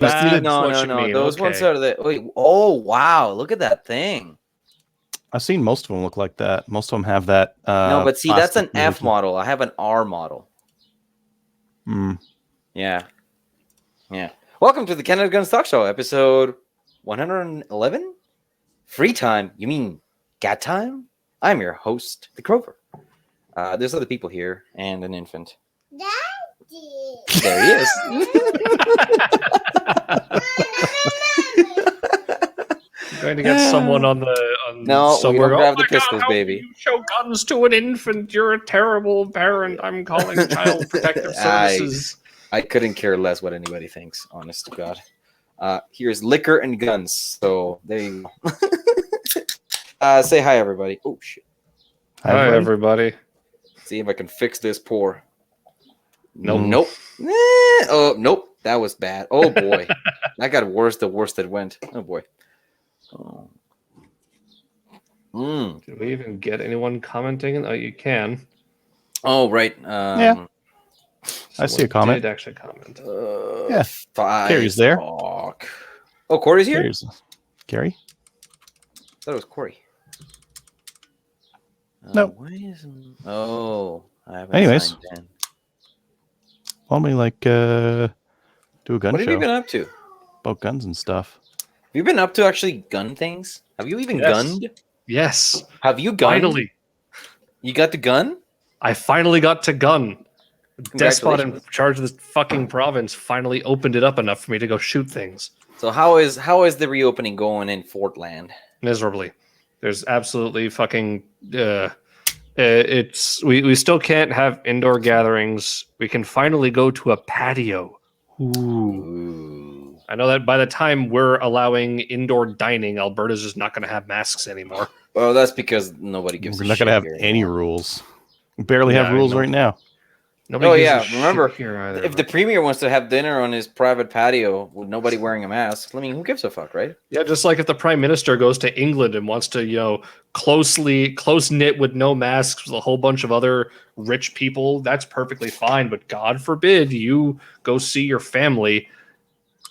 No. Those ones are the. Wait, oh wow! Look at that thing. I've seen most of them look like that. Most of them have that. No, but see, that's an F model. I have an R model. Yeah. Welcome to the CanadaGuns Talk Show, episode 111. Free time? You mean GAT time? I'm your host, the Crover. There's other people here and an infant. Daddy. There he is. I'm going to get someone on no, somewhere. We don't grab the pistols, baby. You show guns to an infant. You're a terrible parent. I'm calling Child Protective Services. I couldn't care less what anybody thinks, honest to God. Here's liquor and guns. So there you go. Say hi, everybody. Oh, shit. Hi, everybody. See if I can fix this pour. Nope. Nope. Oh, nope. That was bad. Oh, boy. That got worse the worse it went. Oh, boy. Oh. Did we even get anyone commenting? Oh, you can. Oh, right. Yeah. I see a comment. Did actually comment. Yeah. Carrie's there. Fuck. Oh, Corey's here? Carrie? I thought it was Corey. No. Oh. I haven't. Anyways. Why don't we do a gun show? What have you been up to? About guns and stuff. Have you been up to actually gun things? Have you even gunned? Yes. Have you gunned? Finally. You got the gun? I finally got to gun. Despot in charge of this fucking province finally opened it up enough for me to go shoot things. So how is the reopening going in Fortland? Miserably. There's absolutely fucking we still can't have indoor gatherings. We can finally go to a patio. Ooh. I know that by the time we're allowing indoor dining, Alberta's just not going to have masks anymore. Well, that's because nobody gives a shit. We're not going to have any rules. We barely have rules right now. Nobody remember, if the premier wants to have dinner on his private patio with nobody wearing a mask, I mean, who gives a fuck, right? Yeah, just like if the prime minister goes to England and wants to, close-knit with no masks with a whole bunch of other rich people, that's perfectly fine. But God forbid you go see your family.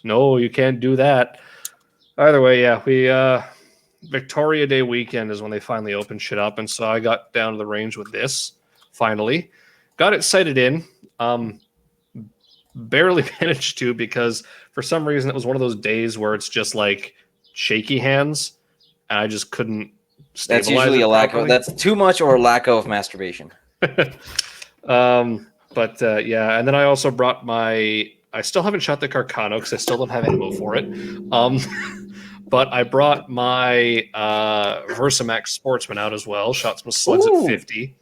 No, you can't do that. Either way, yeah, we Victoria Day weekend is when they finally opened shit up, and so I got down to the range with this, finally. Got it sighted in. Barely managed to because for some reason it was one of those days where it's just like shaky hands, and I just couldn't stabilize. That's usually a lack of. That's too much or a lack of masturbation. Yeah, and then I also brought my. I still haven't shot the Carcano because I still don't have ammo for it. But I brought my Versamax Sportsman out as well. Shot some slugs at 50.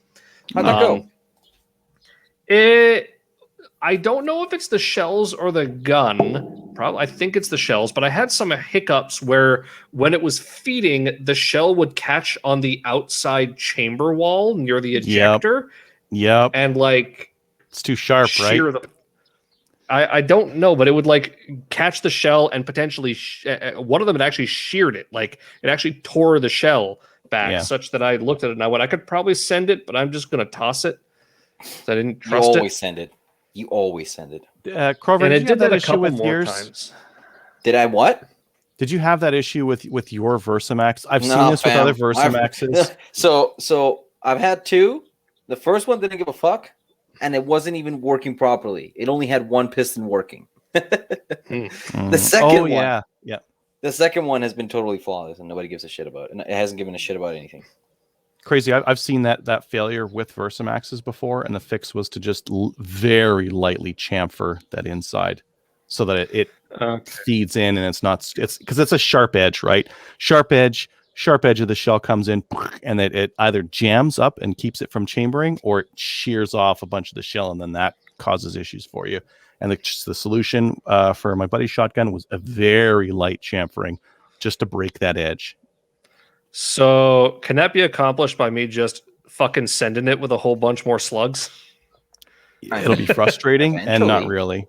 How'd that go? I don't know if it's the shells or the gun. Probably, I think it's the shells, but I had some hiccups where when it was feeding, the shell would catch on the outside chamber wall near the ejector. Yep. And it's too sharp, right? I don't know, but it would catch the shell and potentially one of them had actually sheared it. It actually tore the shell back such that I looked at it and I went, I could probably send it, but I'm just going to toss it. So I didn't trust it. You always send it. Crover, and did it you did have that issue a couple with more yours? times. Did I what? Did you have that issue with your Versamax? I've seen this with other Versamaxes. So I've had two. The first one didn't give a fuck, and it wasn't even working properly. It only had one piston working. The second one, yeah. The second one has been totally flawless, and nobody gives a shit about it. And it hasn't given a shit about anything. Crazy. I've seen that failure with Versamaxes before, and the fix was to just very lightly chamfer that inside so that it feeds in, and it's because it's a sharp edge, right? Sharp edge of the shell comes in, and it either jams up and keeps it from chambering, or it shears off a bunch of the shell, and then that causes issues for you. And the solution for my buddy's shotgun was a very light chamfering just to break that edge. So can that be accomplished by me just fucking sending it with a whole bunch more slugs? It'll be frustrating and not really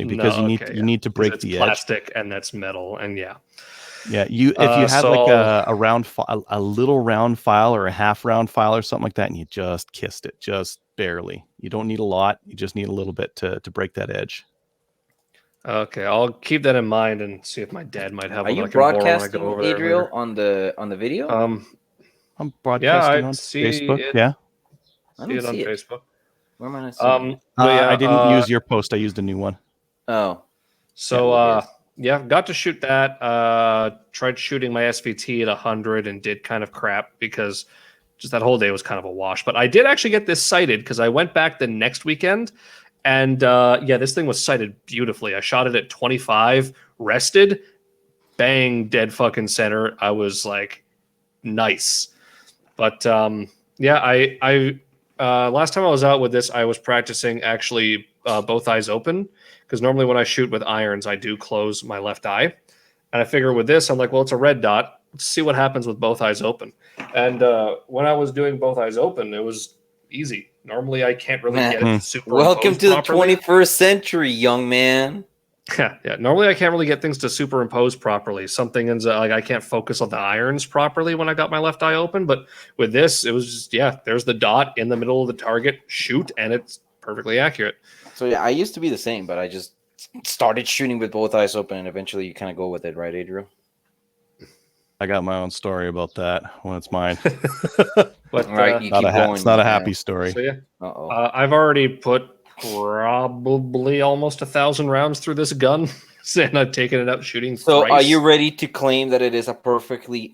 because you need to break the edge. Plastic and that's metal and yeah. If you had a little round file or a half round file or something like that, and you just kissed it just barely. You don't need a lot. You just need a little bit to break that edge. Okay, I'll keep that in mind and see if my dad might have Are one you I can borrow when I broadcasting, go over there Adriel, later. on the video? I'm Yeah, broadcasting I on see Facebook. it. Yeah. I See don't it on see it. Facebook. Where am I not seeing it? But yeah, I didn't use your post. I used a new one. Oh, so yeah, got to shoot that. Tried shooting my SVT at 100 and did kind of crap because just that whole day was kind of a wash. But I did actually get this sighted because I went back the next weekend, and yeah, this thing was sighted beautifully. I shot it at 25, rested, bang, dead fucking center. I was like, nice. But yeah, I last time I was out with this, I was practicing actually both eyes open because normally when I shoot with irons, I do close my left eye. And I figure with this, I'm like, well, it's a red dot. Let's see what happens with both eyes open. And when I was doing both eyes open, it was easy. Normally, I can't really get it to superimpose welcome to the properly. 21st century, young man. Yeah. Normally, I can't really get things to superimpose properly. Something ends up like I can't focus on the irons properly when I got my left eye open. But with this, it was just there's the dot in the middle of the target, shoot, and it's perfectly accurate. So yeah, I used to be the same, but I just started shooting with both eyes open, and eventually you kind of go with it, right, Adriel? I got my own story about that when it's mine. But All right, you Not keep a going. it's not a yeah. happy story. so yeah, Uh-oh. I've already put probably almost 1,000 rounds through this gun, and I've taken it out shooting. So, thrice. are you ready to claim that it is a perfectly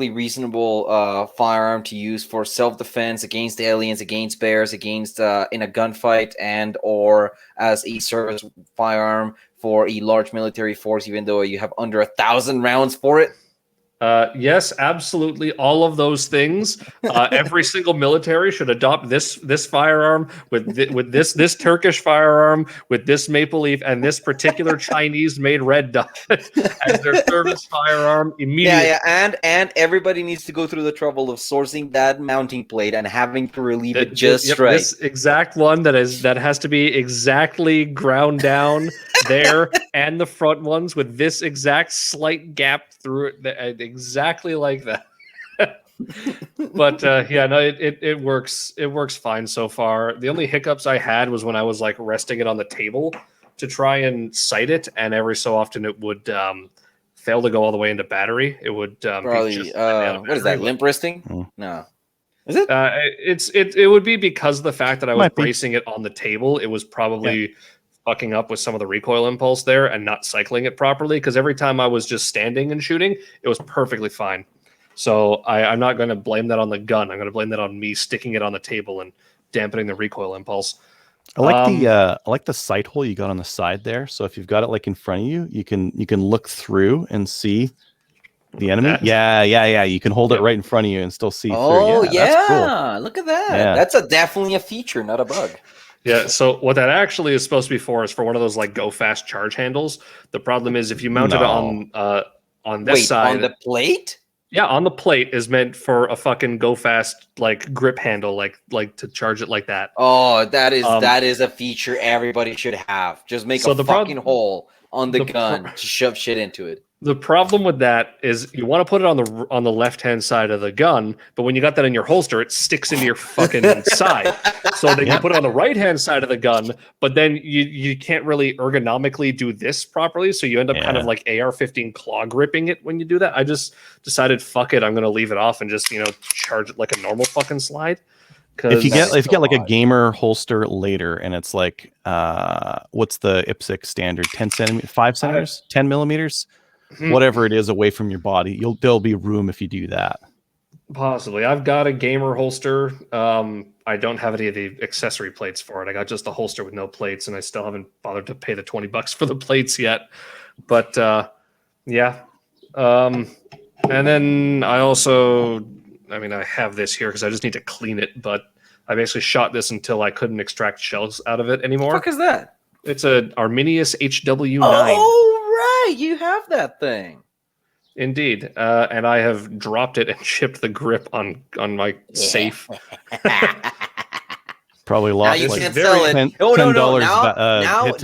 reasonable firearm to use for self-defense against aliens, against bears, against in a gunfight, and or as a service firearm for a large military force, even though you have under 1,000 rounds for it? Yes, absolutely. All of those things. Every single military should adopt this firearm with this Turkish firearm with this maple leaf and this particular Chinese made red dot as their service firearm immediately. Yeah, and everybody needs to go through the trouble of sourcing that mounting plate and having to relieve it just right. This exact one that has to be exactly ground down there, and the front ones with this exact slight gap through it, exactly like that. But yeah, no, it works. It works fine so far. The only hiccups I had was when I was like resting it on the table to try and sight it, and every so often it would fail to go all the way into battery. It would Probably. be just What is that? Limp wristing? No. Is it? It would be because of the fact that I was Might be. bracing it on the table. It was probably fucking up with some of the recoil impulse there and not cycling it properly. Because every time I was just standing and shooting, it was perfectly fine. So I'm not going to blame that on the gun. I'm going to blame that on me sticking it on the table and dampening the recoil impulse. I like the sight hole you got on the side there. So if you've got it like in front of you, you can look through and see the enemy. That? Yeah. You can hold it right in front of you and still see through. Oh Yeah, that's cool. Look at that. Yeah. That's definitely a feature, not a bug. Yeah, so what that actually is supposed to be for is for one of those like go fast charge handles. The problem is if you mount it on this side, on the plate. Yeah, on the plate is meant for a fucking go fast like grip handle, like to charge it like that. Oh, that is a feature everybody should have. Just make a fucking hole on the gun to shove shit into it. The problem with that is you want to put it on the left hand side of the gun, but when you got that in your holster, it sticks into your fucking side. So then you put it on the right hand side of the gun, but then you can't really ergonomically do this properly, so you end up kind of like AR-15 claw gripping it when you do that. I just decided, fuck it, I'm gonna leave it off and just charge it like a normal fucking slide. If you get like a gamer holster later, and it's like what's the IPSC standard? 10 centimeters, 5 centimeters, 10 millimeters. Whatever it is away from your body, there'll be room if you do that. Possibly. I've got a gamer holster. I don't have any of the accessory plates for it. I got just a holster with no plates, and I still haven't bothered to pay the $20 for the plates yet. But yeah. And then I also, I have this here because I just need to clean it, but I basically shot this until I couldn't extract shells out of it anymore. What the fuck is that? It's a Arminius HW9. Oh, right. You have that thing. Indeed. And I have dropped it and chipped the grip on my safe. Probably lost now you like can't sell it. $10. Now it's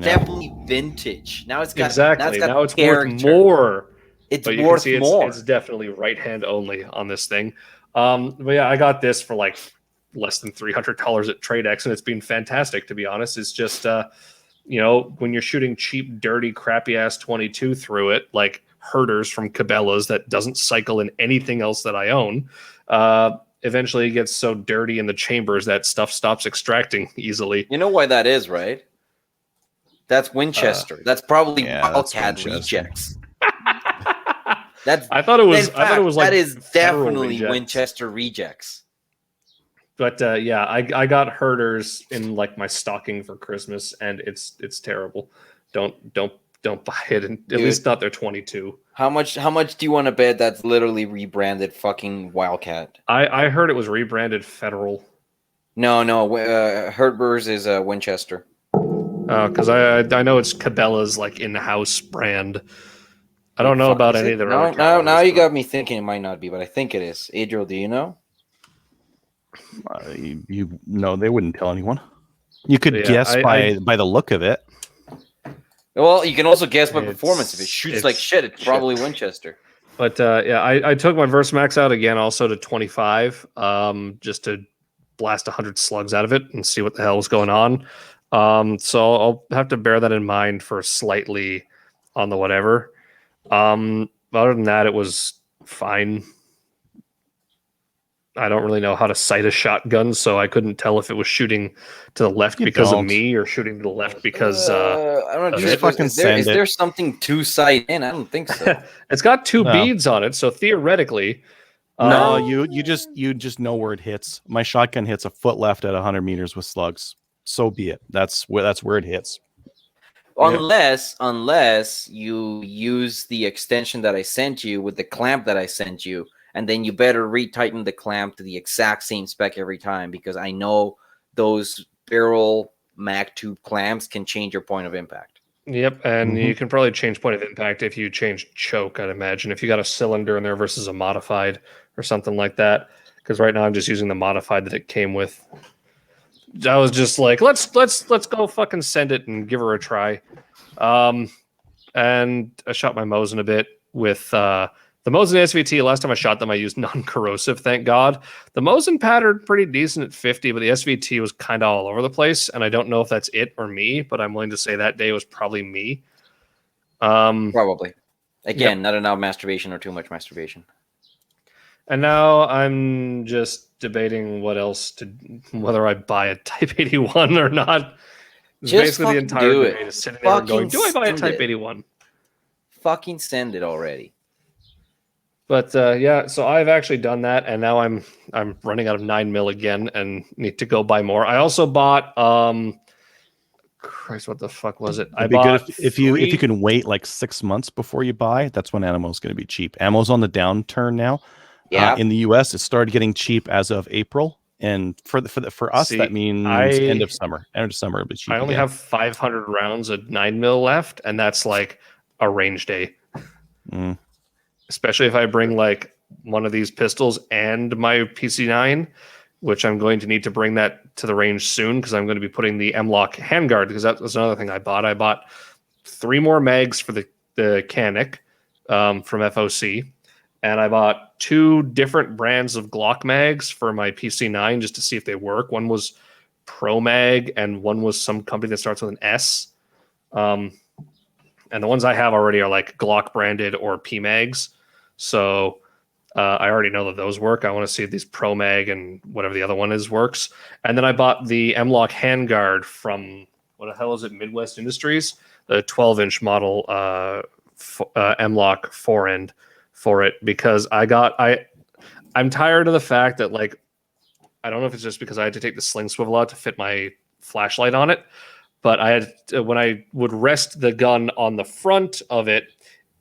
definitely vintage. Now it's got exactly. Now it's character. worth more. It's but you worth can see more. It's definitely right hand only on this thing. But yeah, I got this for like less than $300 at TradeX, and it's been fantastic, to be honest. It's just when you're shooting cheap, dirty, crappy ass 22 through it, like Herders from Cabela's that doesn't cycle in anything else that I own, eventually it gets so dirty in the chambers that stuff stops extracting easily. You know why that is, right? That's Winchester. That's probably Wildcat rejects. I thought it was like that is definitely rejects. Winchester rejects. But I got Herders in like my stocking for Christmas, and it's terrible. Don't buy it, and at least not their 22. How much do you want to bet that's literally rebranded fucking Wildcat? I heard it was rebranded Federal. No, Herders is Winchester. Because I know it's Cabela's like in-house brand. I don't know about any of their other calibers. Now you got me thinking it might not be, but I think it is. Adriel, do you know? No, they wouldn't tell anyone. You could guess by the look of it. Well, you can also guess by performance. If it shoots like shit, it's probably Winchester. But I took my Versamax out again also to 25 just to blast 100 slugs out of it and see what the hell was going on. So I'll have to bear that in mind for slightly on the whatever. Other than that, it was fine. I don't really know how to sight a shotgun, so I couldn't tell if it was shooting to the left because of me or shooting to the left because I don't know. Is there something to sight in? I don't think so. It's got two beads on it, so theoretically, no, you just know where it hits. My shotgun hits a foot left at 100 meters with slugs. So be it. That's where it hits. Unless you use the extension that I sent you with the clamp that I sent you. And then you better retighten the clamp to the exact same spec every time, because I know those barrel mag tube clamps can change your point of impact. Yep, and you can probably change point of impact if you change choke, I'd imagine. If you got a cylinder in there versus a modified or something like that. Because right now I'm just using the modified that it came with. I was just like, let's go fucking send it and give her a try. And I shot my Mosin a bit with the Mosin SVT. Last time I shot them, I used non-corrosive, thank God. The Mosin patterned pretty decent at 50, but the SVT was kind of all over the place, and I don't know if that's it or me, but I'm willing to say that day was probably me. Probably. Again, not enough masturbation or too much masturbation. And now I'm just debating whether I buy a Type 81 or not. Basically, the entire debate is sitting there going, do I buy a Type 81? Fucking send it already. But so I've actually done that, and now I'm running out of 9mm again and need to go buy more. I also bought Christ, what the fuck was it? It'd be good if you can wait like 6 months before you buy. That's when ammo's going to be cheap. Ammo's on the downturn now. Yeah. In the US, it started getting cheap as of April, and for us, that means end of summer. End of summer, it'll be cheap. I only have 500 rounds of 9mm left, and that's like a range day. Especially if I bring like one of these pistols and my PC9, which I'm going to need to bring that to the range soon because I'm going to be putting the M-Lock handguard, because that was another thing I bought. I bought 3 more mags for the Canic from FOC, and I bought 2 different brands of Glock mags for my PC9 just to see if they work. One was Pro Mag, and one was some company that starts with an S. And the ones I have already are like Glock branded or PMags. So I already know that those work. I want to see if these Pro Mag and whatever the other one is works. And then I bought the M-Lock handguard from, what the hell is it, Midwest Industries? The 12-inch model M-Lock forend for it, because I'm tired of the fact that, like, I don't know if it's just because I had to take the sling swivel out to fit my flashlight on it, but I had when I would rest the gun on the front of it,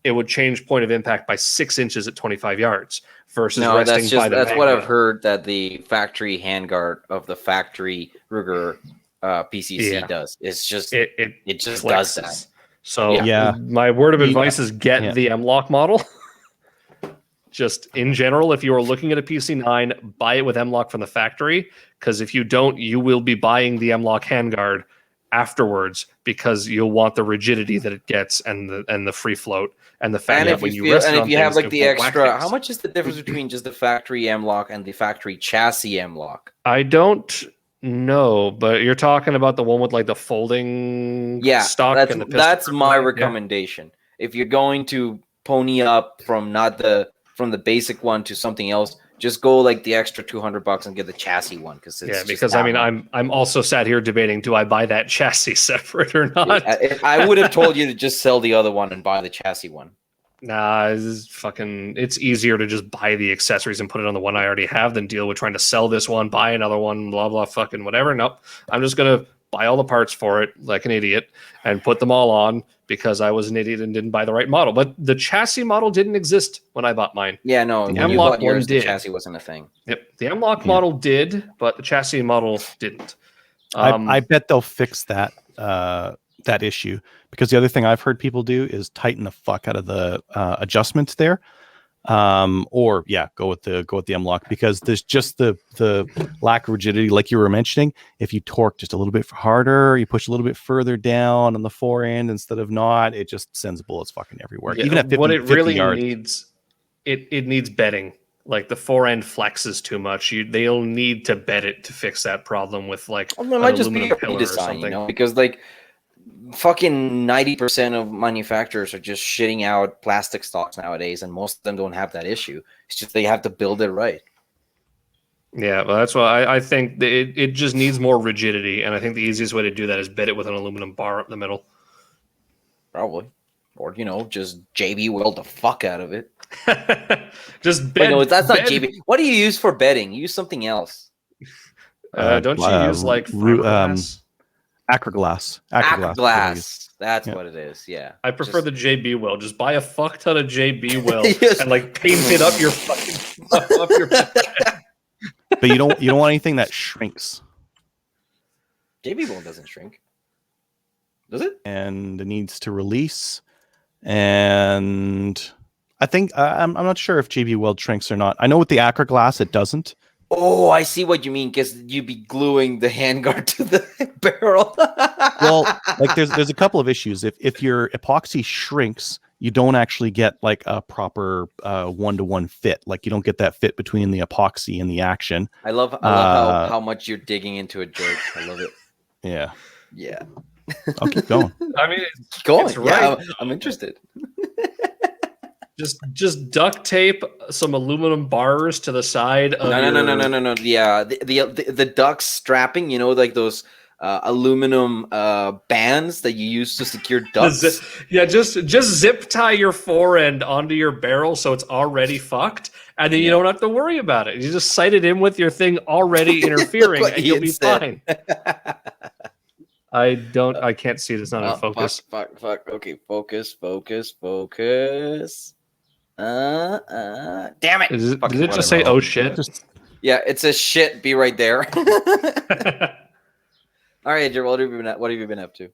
it would change point of impact by 6 inches at 25 yards versus resting by the that's what I've heard that the factory handguard of the factory Ruger PCC does. It's just it just does that. So my word of advice is get the M-Lock model. Just in general, if you are looking at a PC9, buy it with M-Lock from the factory, because if you don't, you will be buying the M-Lock handguard afterwards, because you'll want the rigidity that it gets and the free float and the fact that when you rest it on things, if you have like the extra, how much is the difference between just the factory M-Lock and the factory chassis M-Lock? I don't No, but you're talking about the one with like the folding stock and the pistol. That's my Yeah. recommendation. If you're going to pony up from the basic one to something else, just go like the extra $200 and get the chassis one because I mean I'm also sat here debating, do I buy that chassis separate or not? I would have told you to just sell the other one and buy the chassis one. Nah, it's easier to just buy the accessories and put it on the one I already have than deal with trying to sell this one, buy another one, blah, blah, fucking whatever. Nope. I'm just going to buy all the parts for it like an idiot and put them all on because I was an idiot and didn't buy the right model. But the chassis model didn't exist when I bought mine. Yeah, no. The M-Lock one did. The chassis wasn't a thing. Yep. The M-Lock model did, but the chassis model didn't. I bet they'll fix that issue, because the other thing I've heard people do is tighten the fuck out of the adjustments there, or go with the M-Lock, because there's just the lack of rigidity, like you were mentioning. If you torque just a little bit harder, you push a little bit further down on the forend instead of not, it just sends bullets fucking everywhere. Yeah, even at 50, what it really yards. needs, it needs bedding. Like the forend flexes too much. They'll need to bed it to fix that problem with like it might just be a redesign, you know, because like fucking 90% of manufacturers are just shitting out plastic stocks nowadays, and most of them don't have that issue. It's just they have to build it right. Yeah, well, that's why I think it just needs more rigidity, and I think the easiest way to do that is bed it with an aluminum bar up the middle. Probably. Or, you know, just JB weld the fuck out of it. Just bed. Wait, no, that's not JB. What do you use for bedding? Use something else. Don't you use like fiberglass? Acroglass. Acroglass. That's what it is. Yeah. I prefer the JB weld. Just buy a fuck ton of JB weld and like paint it up your fucking up your But you don't want anything that shrinks. JB weld doesn't shrink. Does it? And it needs to release. And I think I'm not sure if JB weld shrinks or not. I know with the Acroglass it doesn't. Oh, I see what you mean, because you'd be gluing the handguard to the barrel. Well, like there's a couple of issues. If your epoxy shrinks, you don't actually get like a proper 1-to-1 fit. Like you don't get that fit between the epoxy and the action. I love how much you're digging into a joke. I love it. Yeah. Yeah. I'll keep going. I mean, keep going. It's right. Yeah, I'm interested. Just duct tape some aluminum bars to the side of No. Yeah, the duct strapping, you know, like those aluminum bands that you use to secure ducts. Just zip tie your forend onto your barrel so it's already fucked, and then you don't have to worry about it. You just sight it in with your thing already interfering, and you'll be fine. I can't see it. It's not in focus. Fuck. Okay, focus. Damn it. Did it just say, oh shit? Yeah, it says shit, be right there. All right, Andrew, what have you been up to?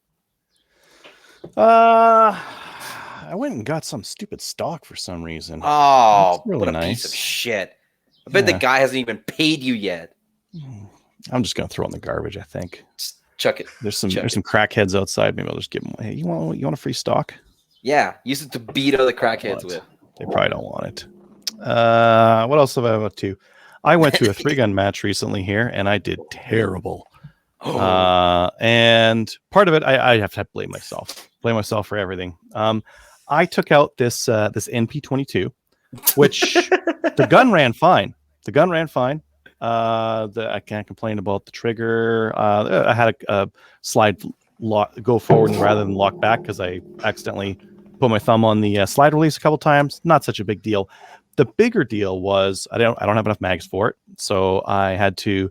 I went and got some stupid stock for some reason. Oh, really what a nice piece of shit. I bet the guy hasn't even paid you yet. I'm just gonna throw it in the garbage, I think. Just chuck it. There's some crackheads outside. Maybe I'll just give them. Hey, you want a free stock? Yeah, use it to beat other crackheads with. They probably don't want it. What else have I went to? I went to a 3-gun match recently here, and I did terrible. And part of it, I have to blame myself. Blame myself for everything. I took out this NP22, which the gun ran fine. I can't complain about the trigger. I had a slide go forward rather than lock back because I accidentally put my thumb on the slide release a couple times. Not such a big deal. The bigger deal was I don't have enough mags for it, so I had to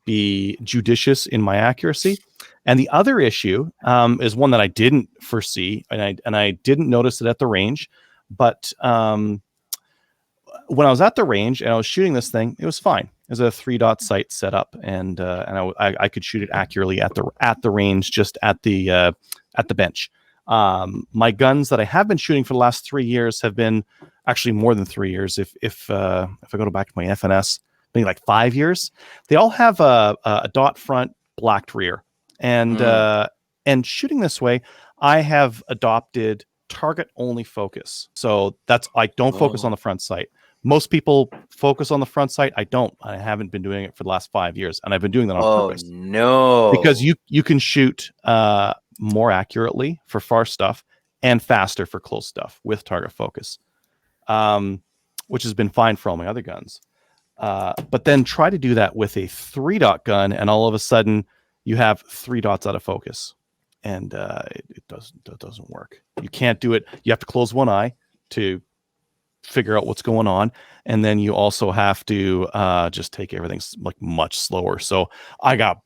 be judicious in my accuracy. And the other issue is one that I didn't foresee, and I didn't notice it at the range. But when I was at the range and I was shooting this thing, it was fine. It was a 3-dot sight set up, and I could shoot it accurately at the range, just at the bench. My guns that I have been shooting for the last 3 years have been actually more than 3 years. If I go back to my FNS, maybe like 5 years. They all have a dot front, blacked rear, and shooting this way, I have adopted target only focus. So that's I don't focus on the front sight. Most people focus on the front sight. I don't. I haven't been doing it for the last 5 years, and I've been doing that on purpose. No, Because you can shoot more accurately for far stuff and faster for close stuff with target focus, which has been fine for all my other guns. But then try to do that with a 3-dot gun, and all of a sudden you have 3 dots out of focus, and it doesn't work. You can't do it. You have to close one eye to figure out what's going on, and then you also have to just take everything like much slower. So I got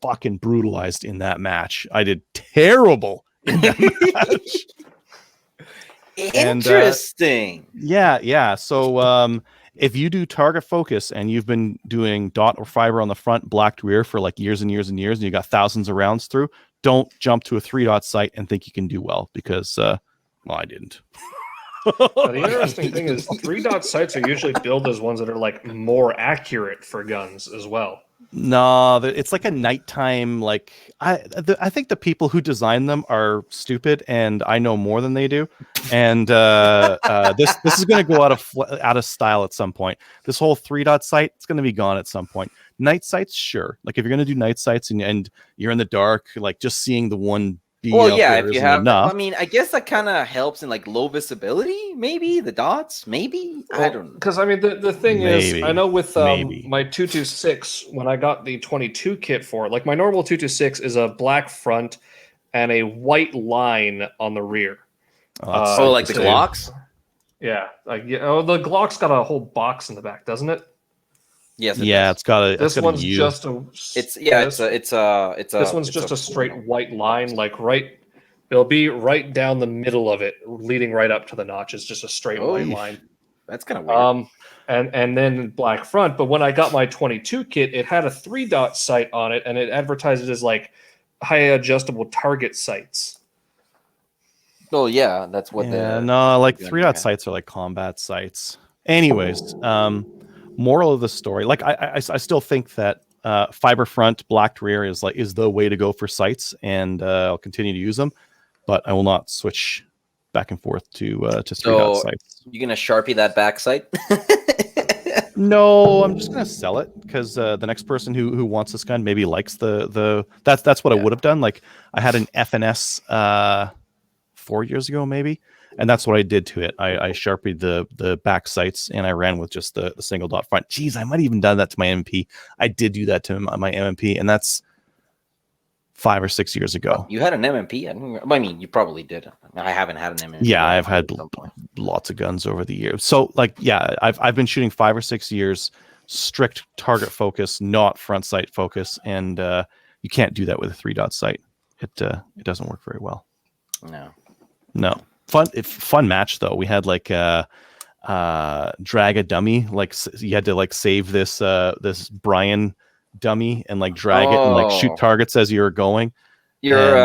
fucking brutalized in that match. I did terrible in that match. Interesting. Yeah. So if you do target focus and you've been doing dot or fiber on the front, blacked rear for like years and years and years, and you got thousands of rounds through, don't jump to a 3-dot sight and think you can do well, because well, I didn't. Now, the interesting thing is 3-dot sights are usually billed as ones that are like more accurate for guns as well. No, it's like a nighttime. Like I think the people who design them are stupid, and I know more than they do. And this is going to go out of style at some point. This whole 3-dot sight, it's going to be gone at some point. Night sights, sure. Like if you're going to do night sights and you're in the dark, like just seeing the one. Well, yeah, if you have enough. I mean, I guess that kind of helps in like low visibility, maybe the dots, maybe. I don't know. Because I mean, the thing is, I know with my 226, when I got the 22 kit for it, like my normal 226 is a black front and a white line on the rear. So like the Glocks? Yeah, the Glock's got a whole box in the back, doesn't it? Yes. It's got a. This one's just a. This one's just a straight white line, like right. It'll be right down the middle of it, leading right up to the notch. It's just a straight white line. That's kind of weird. And then black front. But when I got my 22 kit, it had a 3-dot sight on it, and it advertised it as like high adjustable target sights. Oh yeah, that's what. Like 3-dot sights are like combat sights. Anyways, moral of the story, like I still think that fiber front blacked rear is the way to go for sights, and I'll continue to use them, but I will not switch back and forth to 3-dot sights. You gonna Sharpie that back sight? No, I'm just gonna sell it, because the next person who wants this gun maybe likes that's what I would have done. Like I had an FNS 4 years ago maybe, and that's what I did to it. I Sharpied the back sights, and I ran with just the single dot front. Jeez, I might have even done that to my MP. I did do that to my MMP, and that's 5 or 6 years ago. You had an MMP? I mean, you probably did. I haven't had an MMP. Yeah, I've had lots of guns over the years. So, like, yeah, I've been shooting 5 or 6 years, strict target focus, not front sight focus, and you can't do that with a 3-dot sight. It doesn't work very well. No. Fun match though. We had like drag a dummy. Like you had to like save this Brian dummy and like drag it and like shoot targets as you were going. You're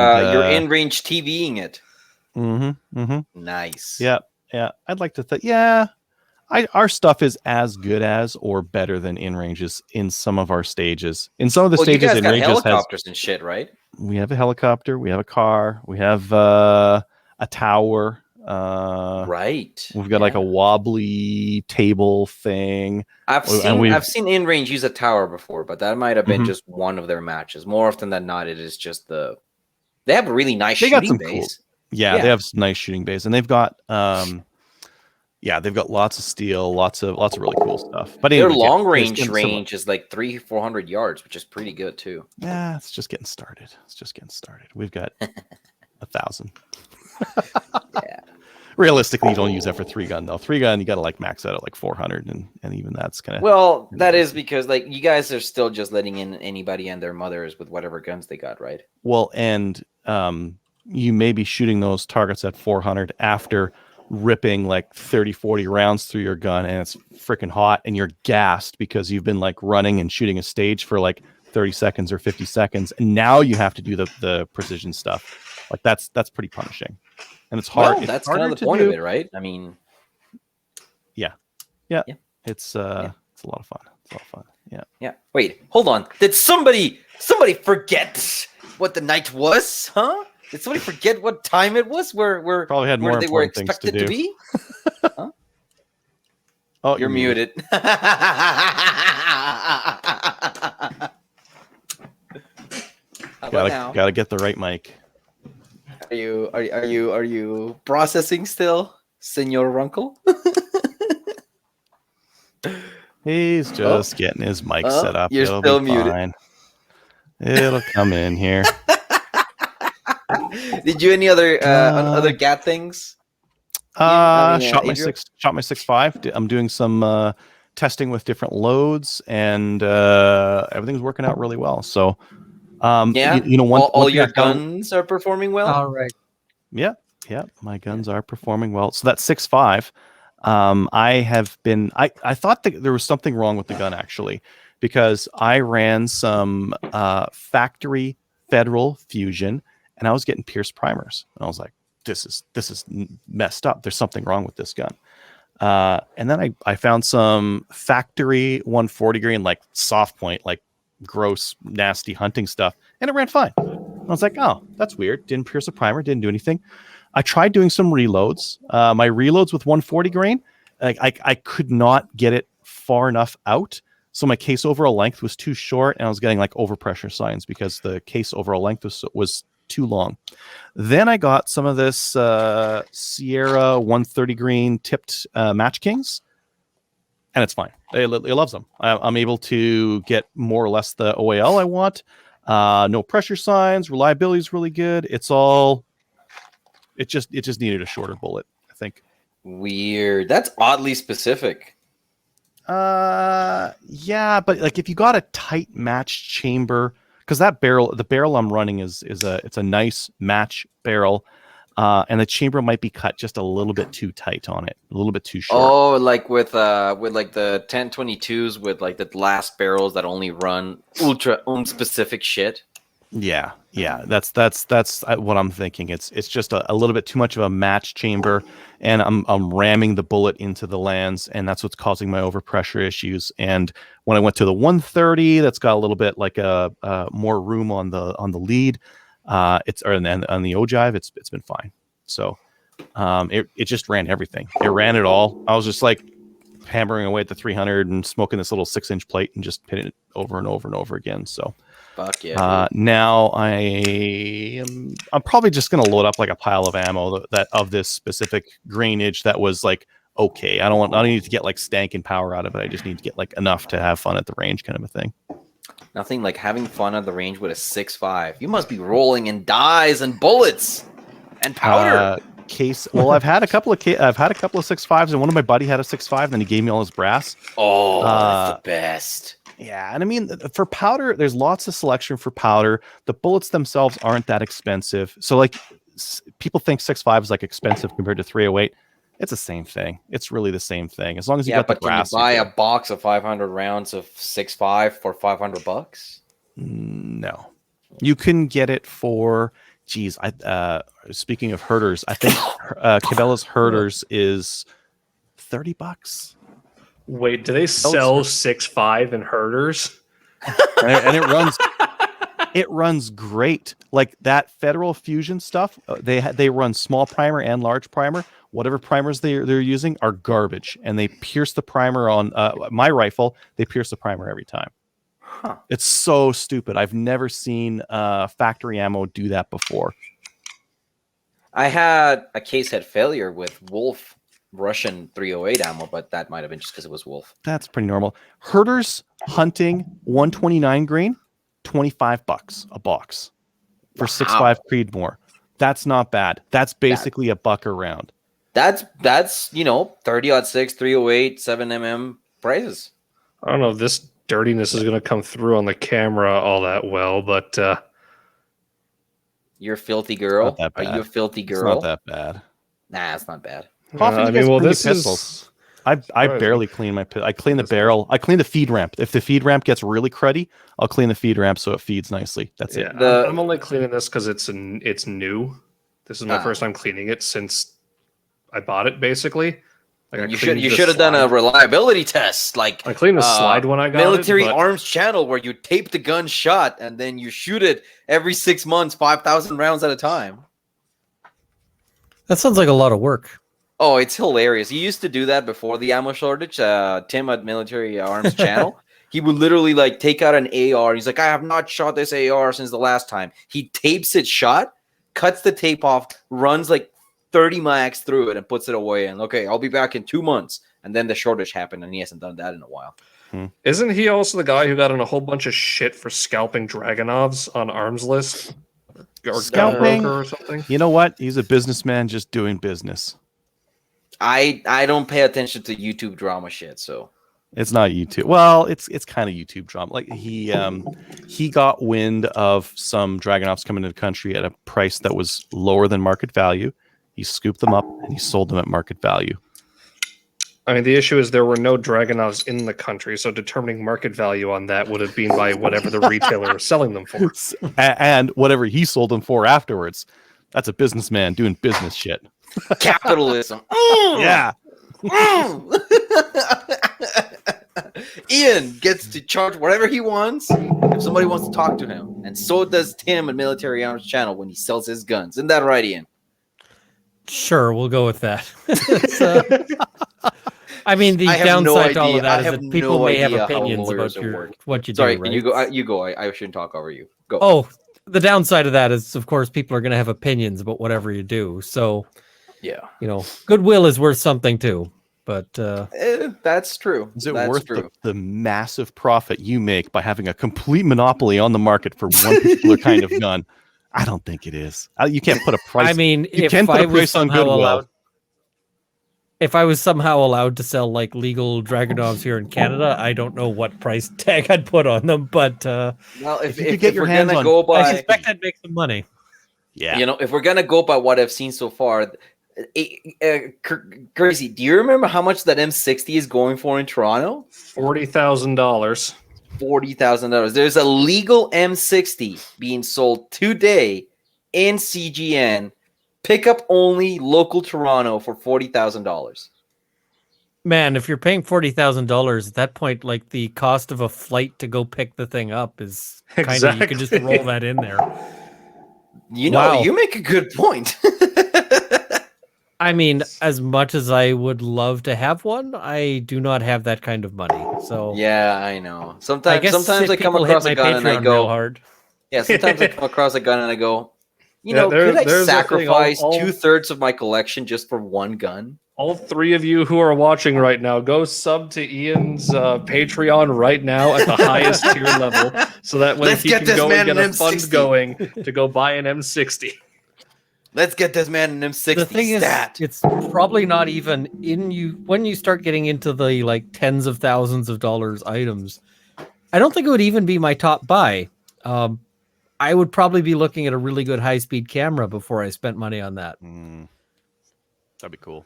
in range TVing it. Nice. Yeah. I'd like to think. Yeah, our stuff is as good as or better than in ranges in some of our stages. In some of the stages, you guys in got ranges helicopters and shit, right? We have a helicopter. We have a car. We have a tower. Right. We've got like a wobbly table thing. I've seen in range use a tower before, but that might have been just one of their matches. More often than not, it is just they have a really nice shooting base. Cool, they have some nice shooting base, and they've got they've got lots of steel, lots of really cool stuff. But their long range is like 300-400 yards, which is pretty good too. Yeah, it's just getting started. We've got 1,000. Yeah. Realistically, you don't use that for 3-gun though. 3-gun, you got to like max out at like 400, and even that's kind of. Well, that is because like you guys are still just letting in anybody and their mothers with whatever guns they got, right? Well, and you may be shooting those targets at 400 after ripping like 30-40 rounds through your gun, and it's freaking hot, and you're gassed because you've been like running and shooting a stage for like 30 seconds or 50 seconds, and now you have to do the precision stuff. Like that's pretty punishing. And it's hard. Well, that's kind of the point of it, right? I mean, yeah. It's a lot of fun. Yeah. Wait, hold on. Did somebody forget what the night was? Huh? Did somebody forget what time it was? Where probably had more they were important things expected to be? Huh? Oh, You're muted. How about now? Gotta get the right mic. Are you processing still, Senor Runkle? He's just getting his mic set up. You're It'll still be muted. fine. It'll come in here. Did you any other other GAT things? Shot my Adriel? 6.5. I'm doing some testing with different loads, and everything's working out really well. So, Yeah, you know, all your guns are performing well. All right. Yeah, my guns are performing well. So that 6.5, I thought that there was something wrong with the gun actually, because I ran some factory Federal Fusion, and I was getting pierced primers, and I was like, this is messed up. There's something wrong with this gun. And then I found some factory 140 grain, like soft point, like gross, nasty hunting stuff, and it ran fine. I was like, oh, that's weird. Didn't pierce a primer, didn't do anything. I tried doing some reloads. My reloads with 140 grain, I could not get it far enough out. So my case overall length was too short, and I was getting like overpressure signs because the case overall length was too long. Then I got some of this Sierra 130 grain tipped Match Kings, and it's fine. It loves them. I'm able to get more or less the OAL I want. No pressure signs. Reliability is really good. It just needed a shorter bullet, I think. Weird. That's oddly specific. Yeah, but like if you got a tight match chamber, because the barrel I'm running it's a nice match barrel, and the chamber might be cut just a little bit too tight on it, a little bit too short. Oh, like with like the 1022s with like the last barrels that only run ultra specific shit. Yeah, that's what I'm thinking. It's just a little bit too much of a match chamber, and I'm ramming the bullet into the lands, and that's what's causing my overpressure issues. And when I went to the 130, that's got a little bit like a more room on the lead. On the ogive, it's been fine. So it just ran everything. It ran it all. I was just like hammering away at the 300 and smoking this little 6-inch plate and just hitting it over and over and over again. So. Fuck yeah. Now I'm probably just gonna load up like a pile of ammo that of this specific grainage that was like okay. I don't need to get like stank power out of it. I just need to get like enough to have fun at the range, kind of a thing. Nothing like having fun at the range with a 6.5. You must be rolling in dies and bullets and powder. Well, I've had a couple of 6.5s, and one of my buddy had a 6.5, and then he gave me all his brass. Oh, that's the best. Yeah, and I mean, for powder, there's lots of selection for powder. The bullets themselves aren't that expensive. So, like, people think 6.5 is like expensive compared to 308. It's the same thing. It's really the same thing. As long as you got the brass. Can you buy a box of 500 rounds of 6.5 for $500? No, you can get it for. Geez, speaking of herders, I think Cabela's herders is $30. Wait, do they sell 6.5 in herders? And it runs great. Like that Federal Fusion stuff, they run small primer and large primer. Whatever primers they're using are garbage, and they pierce the primer on my rifle. They pierce the primer every time. Huh. It's so stupid. I've never seen factory ammo do that before. I had a case head failure with Wolf Russian 308 ammo, but that might have been just because it was Wolf. That's pretty normal. Herders hunting 129 grain, $25 a box for 6.5 Creedmoor. That's not bad. That's basically a buck a round. That's 30-06, 308, 7mm prices. I don't know if this dirtiness is going to come through on the camera all that well, but you're a filthy girl. Are you a filthy girl? It's not that bad. Nah, it's not bad. This is. I barely clean my pistol. I clean the barrel. I clean the feed ramp. If the feed ramp gets really cruddy, I'll clean the feed ramp so it feeds nicely. That's it. I'm only cleaning this because it's new. This is my first time cleaning it since I bought it, basically. Like you should have done a reliability test, like I cleaned the slide when I got military it, arms channel, where you tape the gun shut and then you shoot it every 6 months, 5,000 rounds at a time. That sounds like a lot of work. Oh, it's hilarious. He used to do that before the ammo shortage. Tim at Military Arms channel. He would literally like take out an AR. He's like, I have not shot this AR since the last time. He tapes it shut, cuts the tape off, runs like 30 max through it, and puts it away. And okay, I'll be back in 2 months. And then the shortage happened, and he hasn't done that in a while. Isn't he also the guy who got in a whole bunch of shit for scalping Dragonovs on Arms List? Or Scalping? Broker or something? You know what? He's a businessman just doing business. I don't pay attention to YouTube drama shit, so It's not YouTube. Well, it's kind of YouTube drama. Like he got wind of some Dragonovs coming into the country at a price that was lower than market value. He scooped them up and he sold them at market value. I mean, the issue is there were no Dragonovs in the country, so determining market value on that would have been by whatever the retailer was selling them for. And whatever he sold them for afterwards. That's a businessman doing business shit. capitalism. Yeah. Ian gets to charge whatever he wants if somebody wants to talk to him. And so does Tim at Military Arms channel when he sells his guns. Isn't that right, Ian? Sure, we'll go with that. I mean, the I have no downside to all idea. of that I is have that people no may have idea how opinions lawyers about work. what you Sorry, do, right? you go. You go. I shouldn't talk over you. Go. Oh, the downside of that is, of course, people are going to have opinions about whatever you do. So, yeah, goodwill is worth something too. But that's true. Is it That's worth true. the massive profit you make by having a complete monopoly on the market for one particular kind of gun? I don't think it is. You can't put a price. I mean, you if can put I a was price on somehow goodwill. allowed, if I was somehow allowed to sell like legal Dragonovs here in Canada, I don't know what price tag I'd put on them, but Well, if you could get your hands on- go by, I suspect I'd make some money. Yeah. if we're gonna go by what I've seen so far, crazy. Do you remember how much that M60 is going for in Toronto? $40,000. $40,000. There's a legal M60 being sold today in CGN, pickup only, local Toronto for $40,000. Man, if you're paying $40,000 at that point, like the cost of a flight to go pick the thing up is kind of you could just roll that in there. Wow. You make a good point. I mean, as much as I would love to have one, I do not have that kind of money. So Yeah, I know. I Sometimes guess I come people across hit a my gun and I Patreon real go, hard. yeah. Sometimes I come across a gun and I go, Yeah, could I there's a thing, sacrifice all- 2/3 of my collection just for one gun? All three of you who are watching right now, go sub to Ian's Patreon right now at the highest tier level, so that way Let's he get can this go man and get an a fund M60. going to go buy an M60. Let's get this man an M60 The thing stat. is, it's probably not even in you when you start getting into the like tens of thousands of dollars items. I don't think it would even be my top buy. I would probably be looking at a really good high-speed camera before I spent money on that. That'd be cool.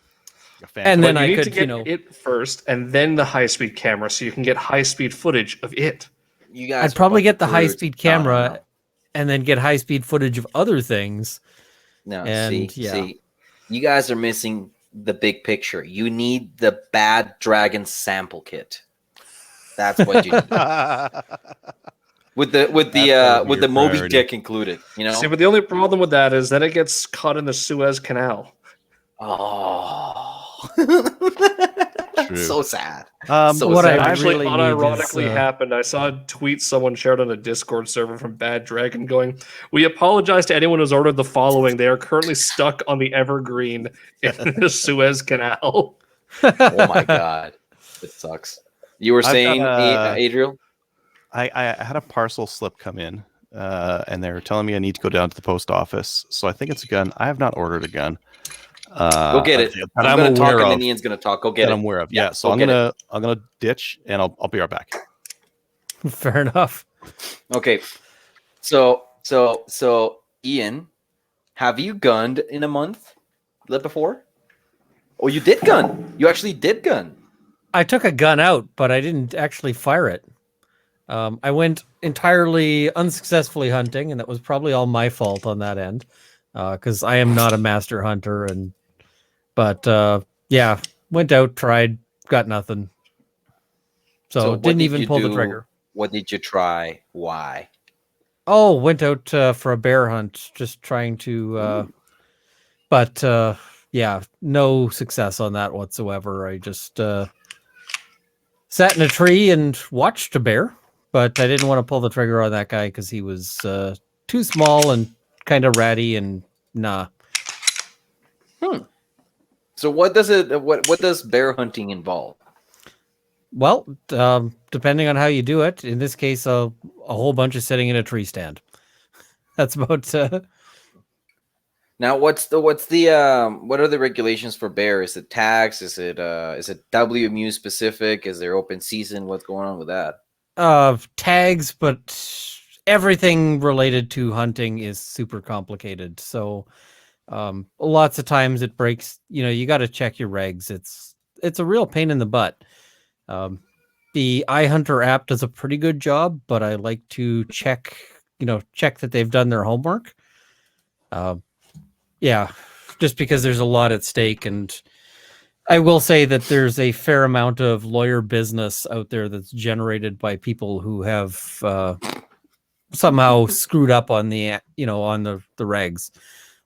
And then But I you need could, to get it first, and then the high-speed camera, so you can get high-speed footage of it. You guys I'd probably are get the fucking high-speed brutes. No, camera and then get high-speed footage of other things. No, And, see, you guys are missing the big picture. You need the Bad Dragon sample kit. That's what you need. with the Moby priority. Dick included. See, but the only problem with that is then it gets caught in the Suez Canal. Oh, True. so sad. So what sad. I Actually, really need unironically is, happened. I saw a tweet someone shared on a Discord server from Bad Dragon going, "We apologize to anyone who's ordered the following. They are currently stuck on the Evergreen in the Suez Canal." Oh my god, it sucks. You were I've saying, got, Adriel? I had a parcel slip come in, and they were telling me I need to go down to the post office. So I think it's a gun. I have not ordered a gun. Go get it. But I'm going to talk, aware and of then Ian's going to talk. Go get that it. I'm aware of. Yeah, Yeah. So go I'm get gonna ditch, and I'll be right back. Fair enough. Okay, so Ian, have you gunned in a month before? Oh, you did gun. You actually did gun. I took a gun out, but I didn't actually fire it. I went entirely unsuccessfully hunting, and that was probably all my fault on that end, because I am not a master hunter. But yeah, went out, tried, got nothing. So what didn't did even you pull the do? trigger. What did you try? Why? Oh, went out for a bear hunt, just trying to. But yeah, no success on that whatsoever. I just sat in a tree and watched a bear, but I didn't want to pull the trigger on that guy because he was too small and kind of ratty and nah. So what does bear hunting involve? Well, depending on how you do it, in this case, a whole bunch of sitting in a tree stand. That's about. Now, what are the regulations for bear? Is it tax? Is it WMU specific? Is there open season? What's going on with that? Tags, but everything related to hunting is super complicated. So, lots of times it breaks. You got to check your regs. It's a real pain in the butt. The iHunter app does a pretty good job, but I like to check that they've done their homework. Yeah, just because there's a lot at stake, and I will say that there's a fair amount of lawyer business out there that's generated by people who have somehow screwed up on the regs.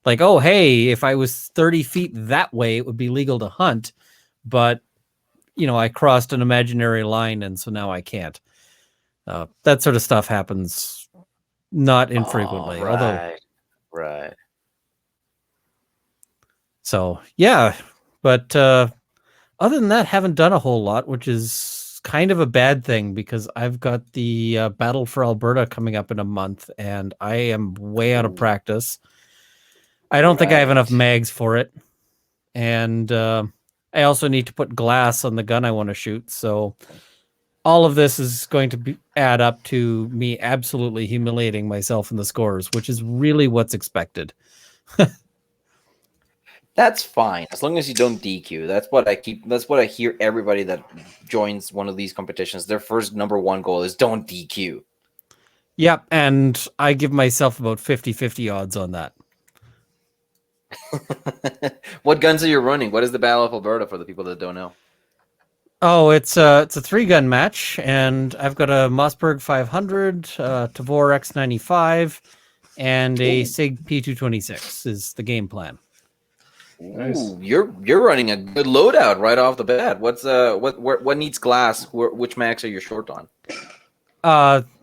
Like, oh, hey, if I was 30 feet that way, it would be legal to hunt, but I crossed an imaginary line, and so now I can't. That sort of stuff happens not infrequently. Right. So, yeah. But other than that, haven't done a whole lot, which is kind of a bad thing because I've got the Battle for Alberta coming up in a month, and I am way out of practice. I don't think I have enough mags for it. And I also need to put glass on the gun I want to shoot. So all of this is going to add up to me absolutely humiliating myself in the scores, which is really what's expected. That's fine as long as you don't DQ. That's what I hear everybody that joins one of these competitions. Their first number one goal is don't DQ. Yep, and I give myself about 50-50 odds on that. What guns are you running? What is the Battle of Alberta for the people that don't know? Oh, it's a 3-gun match, and I've got a Mossberg 500, Tavor X95, and a SIG P226 is the game plan. Nice. Ooh, you're running a good loadout right off the bat. What needs glass? Which mags are you short on?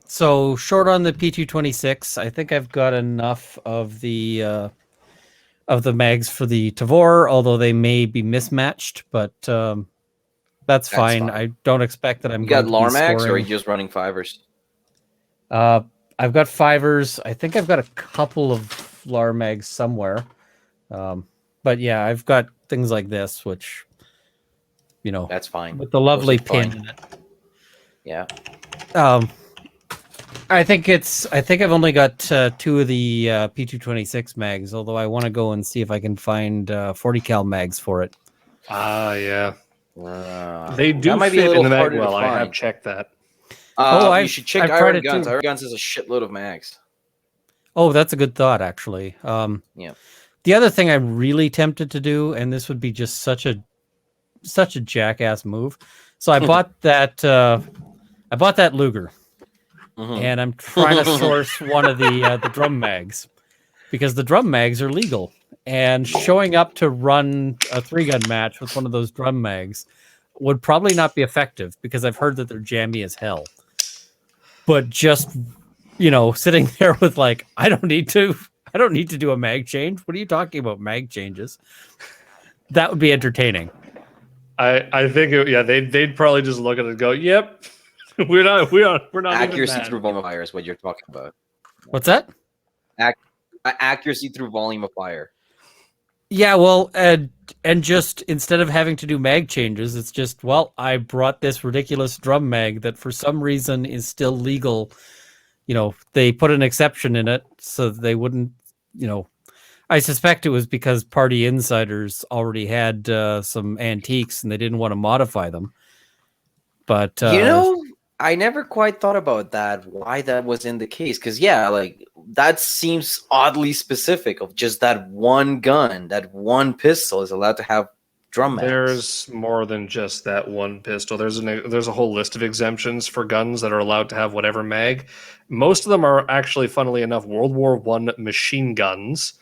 So short on the P226. I think I've got enough of the mags for the Tavor, although they may be mismatched, but that's fine. I don't expect that You got LAR mags, or are you just running fivers? I've got fivers. I think I've got a couple of LAR mags somewhere. But yeah, I've got things like this, which, that's fine. with the lovely pin in it. Yeah. I think I've only got 2 of the P226 mags, although I want to go and see if I can find 40 cal mags for it. Yeah. They do that might fit be a little in the mag harder to well. I have find. checked that. You should check I've tried Iron it Guns. too. Iron Guns has a shitload of mags. Oh, that's a good thought, actually. Yeah. The other thing I'm really tempted to do, and this would be just such a jackass move. So I bought that Luger, and I'm trying to source one of the drum mags because the drum mags are legal. And showing up to run a 3-gun match with one of those drum mags would probably not be effective because I've heard that they're jammy as hell. But just sitting there with I don't need to do a mag change. What are you talking about, mag changes? That would be entertaining. I think they'd probably just look at it and go, "Yep, we're not Accuracy even through volume of fire is what you're talking about. What's that? Accuracy through volume of fire. Yeah, well, and just instead of having to do mag changes, it's just, I brought this ridiculous drum mag that for some reason is still legal. They put an exception in it so they wouldn't, I suspect it was because party insiders already had some antiques and they didn't want to modify them. But I never quite thought about that, why that was in the case. Because, that seems oddly specific of just that one gun, that one pistol is allowed to have drum mags. There's more than just that one pistol. There's a whole list of exemptions for guns that are allowed to have whatever mag. Most of them are actually, funnily enough, World War I machine guns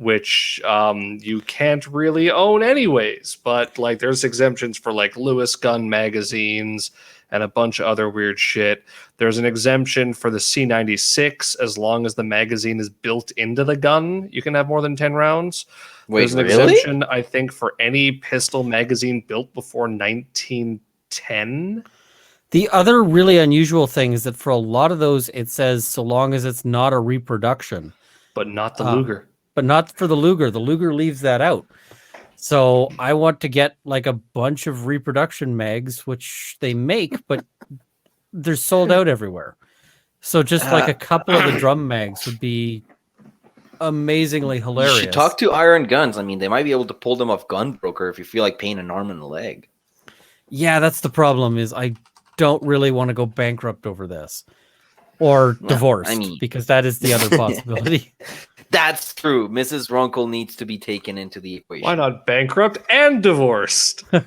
which you can't really own anyways. But like, there's exemptions for like Lewis gun magazines and a bunch of other weird shit. There's an exemption for the C96 as long as the magazine is built into the gun. You can have more than 10 rounds. Wait, There's an really? exemption, I think, for any pistol magazine built before 1910. The other really unusual thing is that for a lot of those, it says so long as it's not a reproduction. But not the Luger. But not for the Luger. The Luger leaves that out. So I want to get like a bunch of reproduction mags, which they make, but they're sold out everywhere. So just like a couple of the drum mags would be amazingly hilarious. You should talk to Iron Guns. I mean, they might be able to pull them off Gunbroker if you feel like paying an arm and a leg. Yeah, that's the problem. Is I don't really want to go bankrupt over this, or divorced, because that is the other possibility. That's true. Mrs. Runkle needs to be taken into the equation. Why not bankrupt and divorced? No.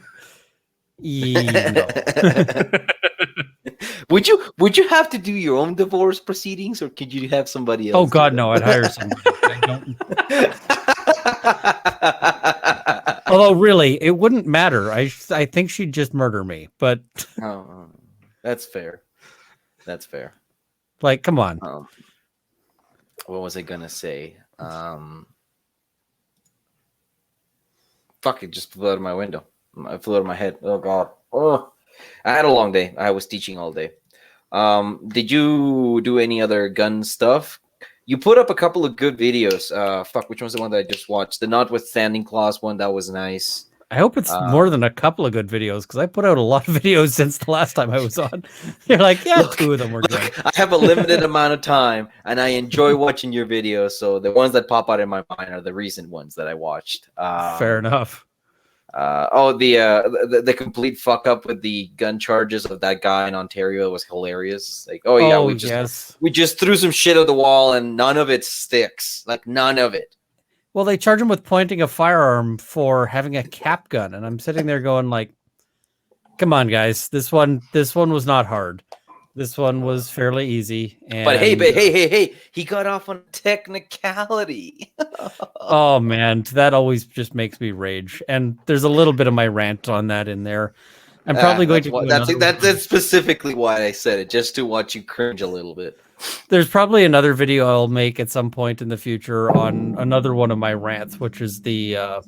Would you have to do your own divorce proceedings, or could you have somebody else? Oh God, no! I'd hire somebody. Although, really, it wouldn't matter. I think she'd just murder me. But oh, that's fair. That's fair. Like, come on. What was I gonna say? Fuck! It just flew out of my window. It flew out of my head. Oh God! Oh, I had a long day. I was teaching all day. Did you do any other gun stuff? You put up a couple of good videos. Fuck, which one's the one that I just watched? The Notwithstanding Clause one. That was nice. I hope it's more than a couple of good videos, because I put out a lot of videos since the last time I was on. You're like, yeah, look, 2 of them were good. I have a limited amount of time, and I enjoy watching your videos. So the ones that pop out in my mind are the recent ones that I watched. Fair enough. The complete fuck up with the gun charges of that guy in Ontario was hilarious. Like, we just threw some shit at the wall, and none of it sticks. Like, none of it. Well, they charge him with pointing a firearm for having a cap gun, and I'm sitting there going like, "Come on, guys! This one was not hard. This one was fairly easy." And, but hey! He got off on a technicality. Oh man, that always just makes me rage. And there's a little bit of my rant on that in there. I'm probably going to. That's specifically why I said it, just to watch you cringe a little bit. There's probably another video I'll make at some point in the future on another one of my rants, which is the,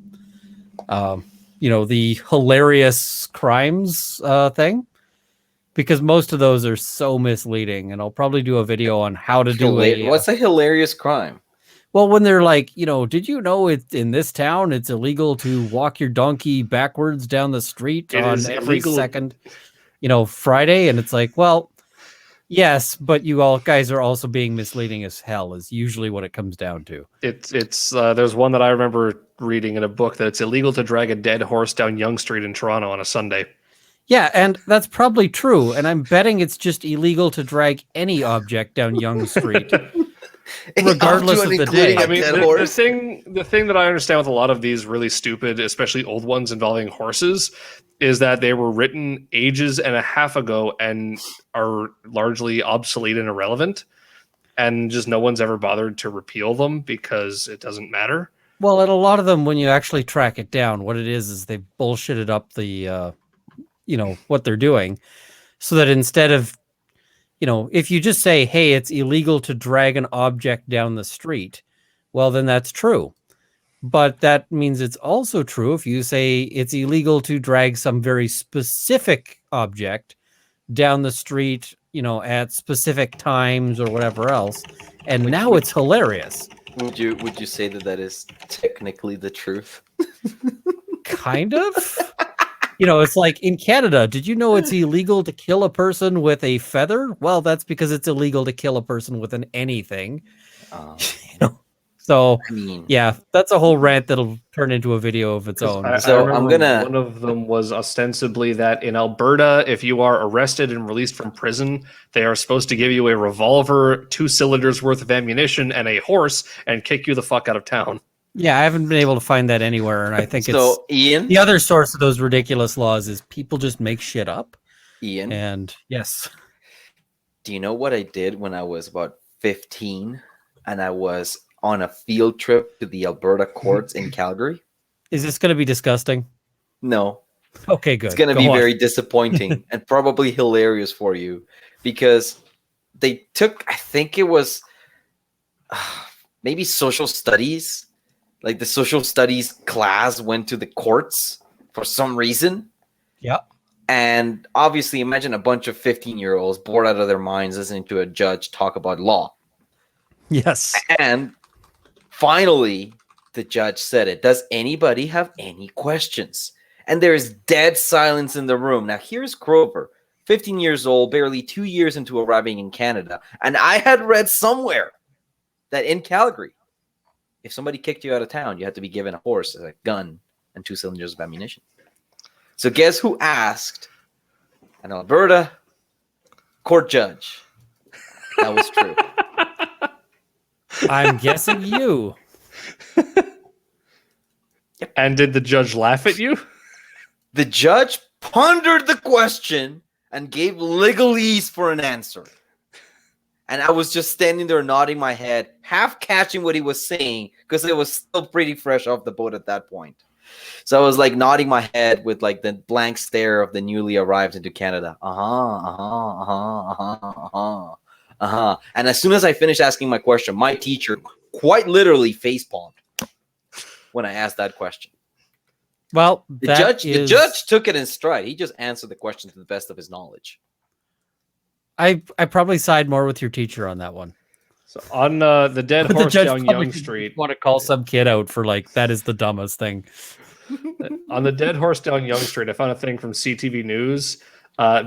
the hilarious crimes thing, because most of those are so misleading, and I'll probably do a video on how to do what's a hilarious crime? Well, when they're like, did you know in this town it's illegal to walk your donkey backwards down the street on every second, Friday, and it's like, well. Yes, but you all guys are also being misleading as hell, is usually what it comes down to. It's there's one that I remember reading in a book that it's illegal to drag a dead horse down Yonge Street in Toronto on a Sunday. Yeah, and that's probably true. And I'm betting it's just illegal to drag any object down Yonge Street, regardless of the day. I mean, the thing that I understand with a lot of these really stupid, especially old ones involving horses, is that they were written ages and a half ago and are largely obsolete and irrelevant, and just no one's ever bothered to repeal them because it doesn't matter. Well, and a lot of them, when you actually track it down, what it is they bullshitted up the, what they're doing, so that instead of, if you just say, hey, it's illegal to drag an object down the street, well, then that's true. But that means it's also true if you say it's illegal to drag some very specific object down the street, at specific times or whatever else. And now it's hilarious. Would you say that is technically the truth? Kind of. It's like in Canada, did you know it's illegal to kill a person with a feather? Well, that's because it's illegal to kill a person with an anything. So, yeah, that's a whole rant that'll turn into a video of its own. One of them was ostensibly that in Alberta, if you are arrested and released from prison, they are supposed to give you a revolver, 2 cylinders worth of ammunition, and a horse, and kick you the fuck out of town. Yeah, I haven't been able to find that anywhere, and I think it's Ian. The other source of those ridiculous laws is people just make shit up. Ian, and yes, do you know what I did when I was about 15? And I was on a field trip to the Alberta courts in Calgary? Is this going to be disgusting? No. Okay, good. It's going to Go be on. very disappointing and probably hilarious for you because they took, I think it was maybe social studies. Like the social studies class went to the courts for some reason. Yeah. And obviously, imagine a bunch of 15-year-olds bored out of their minds listening to a judge talk about law. Yes. And finally, the judge said it. Does anybody have any questions? And there is dead silence in the room. Now, here's Grover, 15 years old, barely 2 years into arriving in Canada. And I had read somewhere that in Calgary, if somebody kicked you out of town, you had to be given a horse, a gun, and 2 cylinders of ammunition. So guess who asked an Alberta court judge? That was true. I'm guessing you. And did the judge laugh at you? The judge pondered the question and gave legalese for an answer. And I was just standing there nodding my head, half catching what he was saying, because it was still pretty fresh off the boat at that point. So I was like nodding my head with like the blank stare of the newly arrived into Canada. And as soon as I finished asking my question, my teacher quite literally facepalmed when I asked that question. Well, The judge took it in stride. He just answered the question to the best of his knowledge. I probably side more with your teacher on that one. So on the dead But the horse judge down probably Yonge Street, want to call some kid out for like that is the dumbest thing. on the dead horse down Yonge Street, I found a thing from CTV News.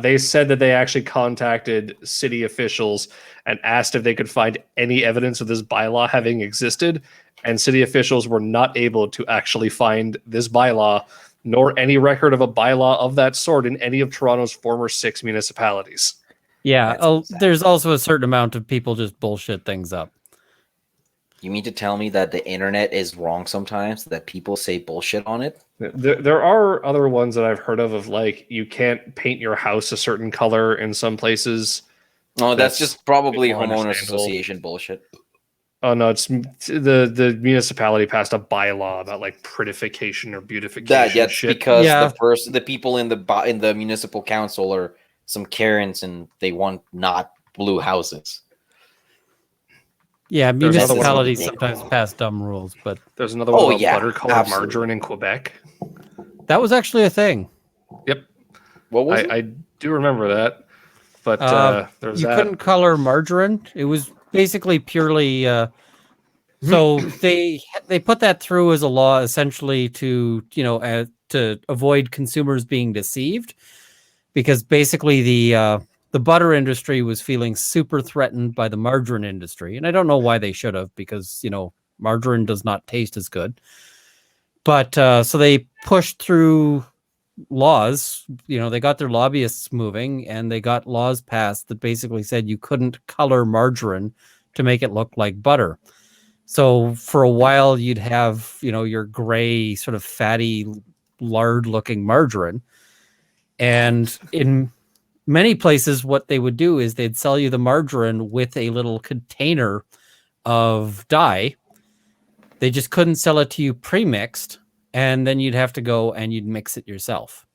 They said that they actually contacted city officials and asked if they could find any evidence of this bylaw having existed, and city officials were not able to actually find this bylaw, nor any record of a bylaw of that sort in any of Toronto's former 6 municipalities. Yeah, That's there's also a certain amount of people just bullshit things up. You mean to tell me that the internet is wrong sometimes, that people say bullshit on it? There are other ones that I've heard of like you can't paint your house a certain color in some places. Oh, that's just probably more homeowners understandable. association bullshit. Oh no, it's the municipality passed a bylaw about like prettification or beautification That's shit. because Yeah. the people in the municipal council are some Karens and they want not blue houses. Yeah, There's another one municipalities with- sometimes pass dumb rules, but There's another one about yeah, butter-colored absolutely. margarine in Quebec. that was actually a thing. Yep, What was it? I do remember that. But there's You that. couldn't color margarine. It was basically purely. So they put that through as a law, essentially to to avoid consumers being deceived, because basically the butter industry was feeling super threatened by the margarine industry, and I don't know why they should have, because margarine does not taste as good. But so they pushed through laws. They got their lobbyists moving, and they got laws passed that basically said you couldn't color margarine to make it look like butter. So for a while you'd have your gray sort of fatty lard looking margarine, and in many places what they would do is they'd sell you the margarine with a little container of dye. They just couldn't sell it to you pre-mixed, and then you'd have to go and you'd mix it yourself.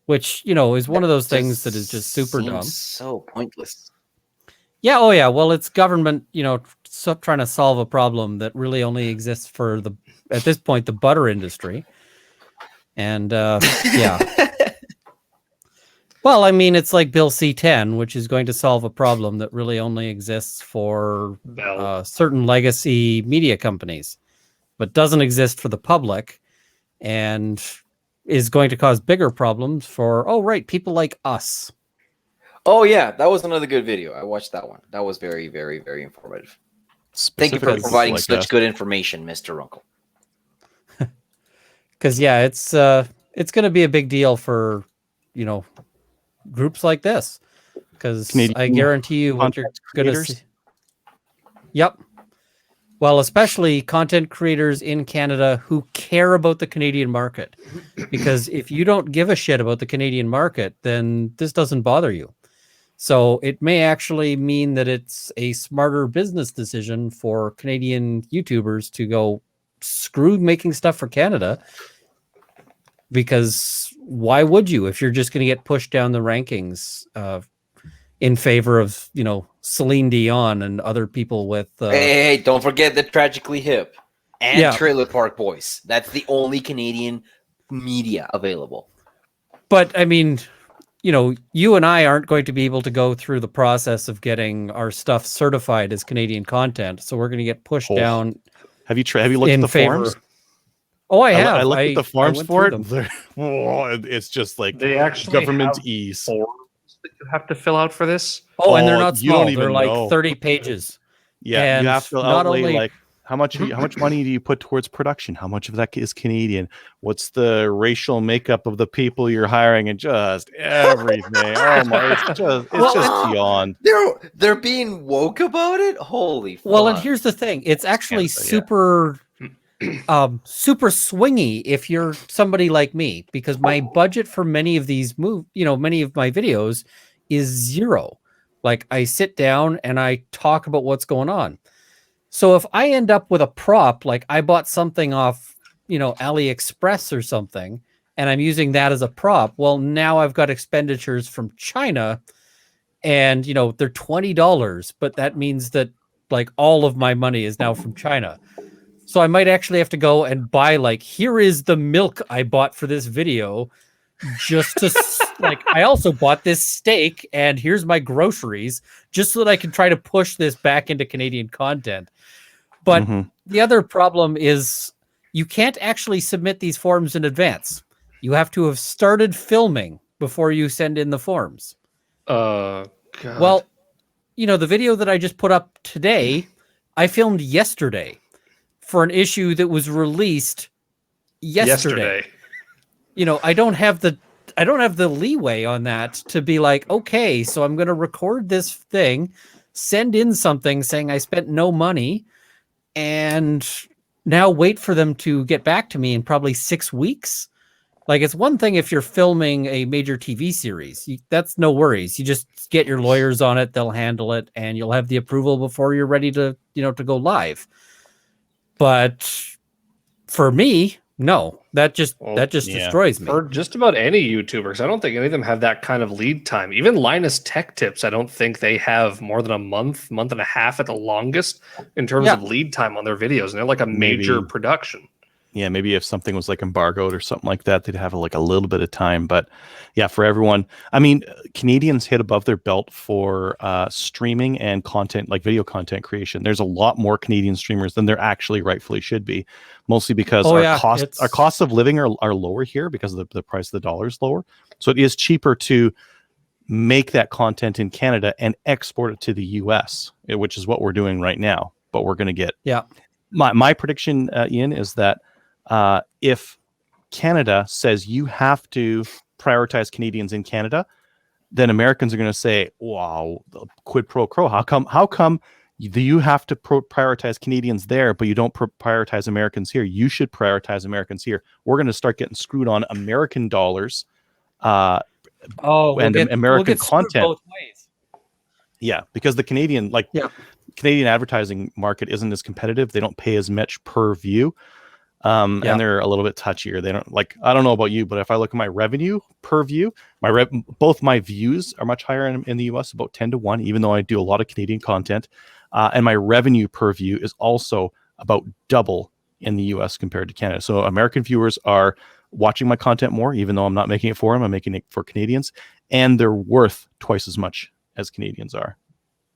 Which, is one of those things that is just super seems dumb. So pointless. Yeah, oh yeah. Well, it's government, trying to solve a problem that really only exists for at this point, the butter industry. And yeah. Well, I mean, it's like Bill C-10, which is going to solve a problem that really only exists for certain legacy media companies, but doesn't exist for the public, and is going to cause bigger problems for, people like us. Oh yeah, that was another good video. I watched that one. That was very, very, very informative. Thank you for Specifically providing like such us. good information, Mr. Runkle. Because yeah, it's going to be a big deal for groups like this, because I Canadian guarantee you what you're content going to creators? see. Yep. Well, especially content creators in Canada who care about the Canadian market, because if you don't give a shit about the Canadian market, then this doesn't bother you. So it may actually mean that it's a smarter business decision for Canadian YouTubers to go screw making stuff for Canada. Because why would you if you're just going to get pushed down the rankings in favor of, Celine Dion and other people with Hey, don't forget the Tragically Hip and Yeah. Trailer Park Boys. That's the only Canadian media available. But I mean, you and I aren't going to be able to go through the process of getting our stuff certified as Canadian content, so we're going to get pushed down. Have you looked at in the favor. forums? Oh, I have. I looked at the forums went for through it. them. It's just like They actually government have ease. forms that you have to fill out for this. Oh, and they're Oh, not you don't small. even They're like know. 30 pages. Yeah, And you have to not outlay only- like how much money do you put towards production? How much of that is Canadian? What's the racial makeup of the people you're hiring, and just everything? Oh my, it's just beyond. They're being woke about it. Holy fuck. Well, and here's the thing. It's actually Canada, super swingy if you're somebody like me, because my budget for many of these many of my videos is zero. Like, I sit down and I talk about what's going on. So if I end up with a prop, like I bought something off, AliExpress or something, and I'm using that as a prop, well, now I've got expenditures from China, and they're $20, but that means that like all of my money is now from China. So I might actually have to go and buy, like, here is the milk I bought for this video, just to like, I also bought this steak, and here's my groceries, just so that I can try to push this back into Canadian content. But the other problem is you can't actually submit these forms in advance. You have to have started filming before you send in the forms. God. Well, the video that I just put up today, I filmed yesterday for an issue that was released yesterday. I don't have the leeway on that to be like, okay, so I'm going to record this thing, send in something saying I spent no money, and now wait for them to get back to me in probably 6 weeks. Like, it's one thing if you're filming a major TV series, that's no worries. You just get your lawyers on it, they'll handle it, and you'll have the approval before you're ready to go live. But for me, no, that just destroys me. For just about any YouTubers, I don't think any of them have that kind of lead time. Even Linus Tech Tips, I don't think they have more than a month and a half at the longest in terms of lead time on their videos. And they're like a major production. Yeah, maybe if something was like embargoed or something like that, they'd have like a little bit of time. But yeah, for everyone, I mean, Canadians hit above their belt for streaming and content, like video content creation. There's a lot more Canadian streamers than there actually rightfully should be, mostly because our costs of living are lower here because of the price of the dollar is lower. So it is cheaper to make that content in Canada and export it to the US, which is what we're doing right now. But we're going to get my prediction, Ian, is that if Canada says you have to prioritize Canadians in Canada, then Americans are going to say, wow, quid pro quo. How come you have to prioritize Canadians there, but you don't prioritize Americans here? You should prioritize Americans here. We're going to start getting screwed on American dollars American content. Both ways. Yeah, because the Canadian advertising market isn't as competitive. They don't pay as much per view. And they're a little bit touchier. They don't I don't know about you, but if I look at my revenue per view, both my views are much higher in the US, about 10-1, even though I do a lot of Canadian content. And my revenue per view is also about double in the US compared to Canada. So American viewers are watching my content more, even though I'm not making it for them. I'm making it for Canadians, and they're worth twice as much as Canadians are.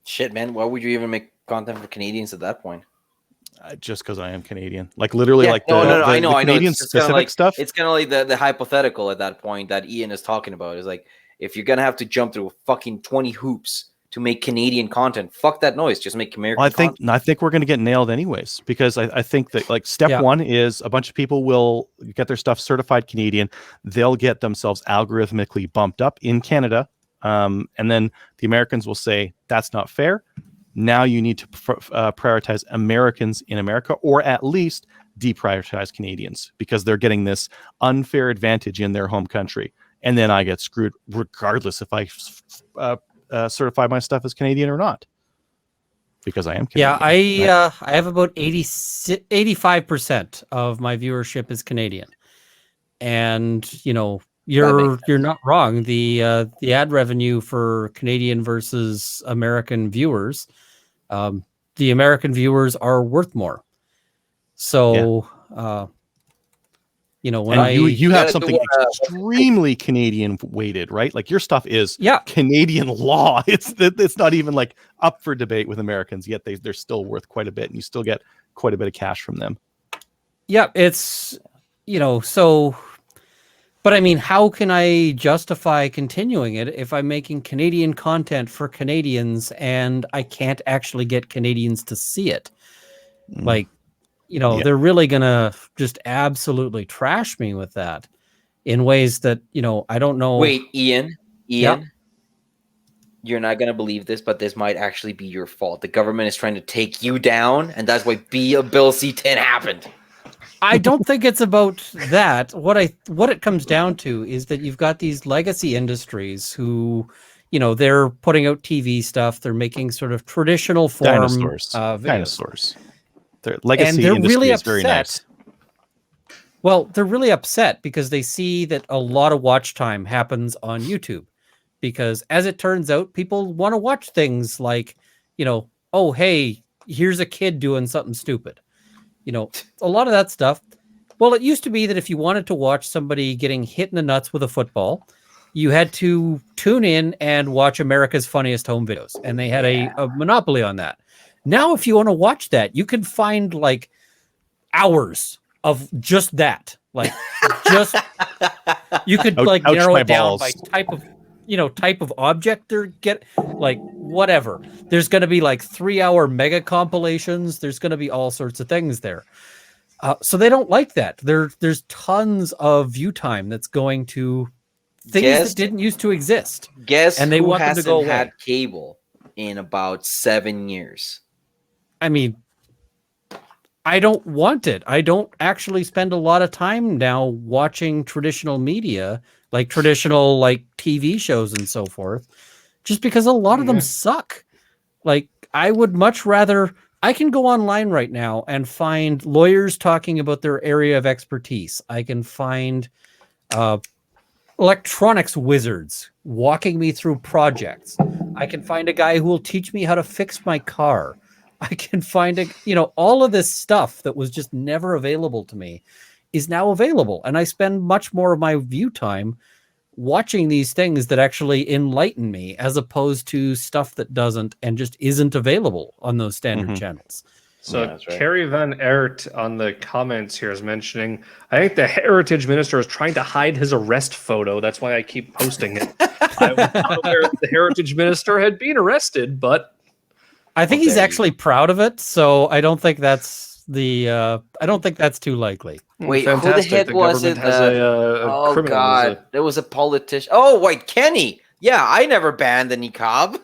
Shit, man. Why would you even make content for Canadians at that point? Just because I am Canadian, like literally, I know. Canadian specific stuff. It's kind of like the hypothetical at that point that Ian is talking about. Is like, if you're gonna have to jump through fucking 20 hoops to make Canadian content, fuck that noise. Just make American. Content. I think we're gonna get nailed anyways, because I think that like step one is a bunch of people will get their stuff certified Canadian. They'll get themselves algorithmically bumped up in Canada, and then the Americans will say that's not fair. Now you need to prioritize Americans in America, or at least deprioritize Canadians, because they're getting this unfair advantage in their home country. And then I get screwed regardless if I certify my stuff as Canadian or not, because I am Yeah, Canadian. I have about 85% of my viewership is Canadian, and you're not wrong. The ad revenue for Canadian versus American viewers, the American viewers are worth more. So, when you have something extremely Canadian weighted, right? Like your stuff is Canadian law. It's not even like up for debate with Americans, yet they're still worth quite a bit, and you still get quite a bit of cash from them. Yeah, it's so. But I mean, how can I justify continuing it if I'm making Canadian content for Canadians and I can't actually get Canadians to see it? Like, they're really going to just absolutely trash me with that in ways that, I don't know. Wait, Ian, you're not going to believe this, but this might actually be your fault. The government is trying to take you down, and that's why Bill C-10 happened. I don't think it's about that. What it comes down to is that you've got these legacy industries who, they're putting out TV stuff. They're making sort of traditional form dinosaurs. Their legacy and they're industry really is very nice. Well, they're really upset because they see that a lot of watch time happens on YouTube. Because as it turns out, people want to watch things like, oh, hey, here's a kid doing something stupid. A lot of that stuff. Well, it used to be that if you wanted to watch somebody getting hit in the nuts with a football, you had to tune in and watch America's Funniest Home Videos. And they had a monopoly on that. Now, if you want to watch that, you can find like hours of just that. Like just you could narrow it down by type of object or get like whatever. There's going to be like 3-hour mega compilations. There's going to be all sorts of things there. So they don't like that. There's tons of view time that's going to things that didn't used to exist. And they want them to go had cable in about 7 years. I mean, I don't want it. I don't actually spend a lot of time now watching traditional media, like traditional TV shows and so forth, just because a lot of them suck. Like, I would much rather, I can go online right now and find lawyers talking about their area of expertise. I can find electronics wizards walking me through projects. I can find a guy who will teach me how to fix my car. I can find all of this stuff that was just never available to me is now available. And I spend much more of my view time watching these things that actually enlighten me as opposed to stuff that doesn't and just isn't available on those standard channels. So right. Carrie Van Aert on the comments here is mentioning, I think the Heritage Minister is trying to hide his arrest photo. That's why I keep posting it. I was not aware that the Heritage Minister had been arrested, but I think he's actually proud of it, so I don't think that's too likely. Wait, fantastic. Who the heck was it? Oh God, there was a politician. Oh, wait, Kenny. Yeah, I never banned the niqab.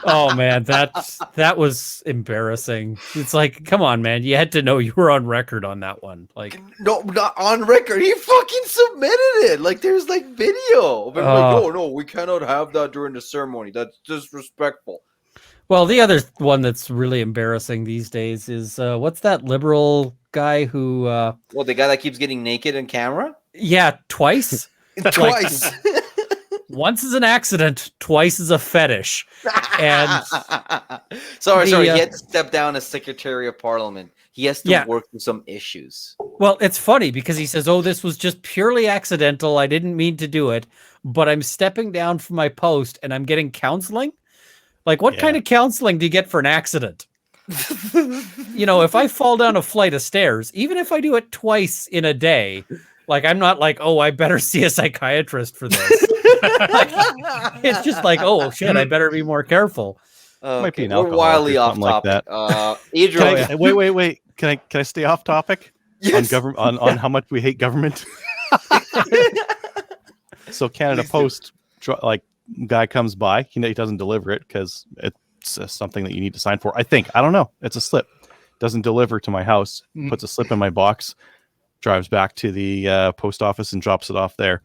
Oh man, that was embarrassing. It's like, come on, man, you had to know you were on record on that one. Like, no, not on record. He fucking submitted it. Like, there's video. But no, we cannot have that during the ceremony. That's disrespectful. Well, the other one that's really embarrassing these days is what's that liberal guy who? Well, the guy that keeps getting naked in camera. Yeah, twice. Twice. Once is an accident, twice is a fetish. And sorry, he had to step down as Secretary of Parliament. He has to work through some issues. Well, it's funny because he says, "Oh, this was just purely accidental. I didn't mean to do it, but I'm stepping down from my post and I'm getting counseling." Like, what kind of counseling do you get for an accident? If I fall down a flight of stairs, even if I do it twice in a day, like, I'm not like, oh, I better see a psychiatrist for this. It's just like, oh shit, I better be more careful. Might be an we're wildly off topic. Like Adrian, wait. Can I stay off topic? Yes. On how much we hate government. So Canada Post, guy comes by, he doesn't deliver it because it's something that you need to sign for. I don't know. It's a slip. Doesn't deliver to my house. Puts a slip in my box. Drives back to the post office and drops it off there.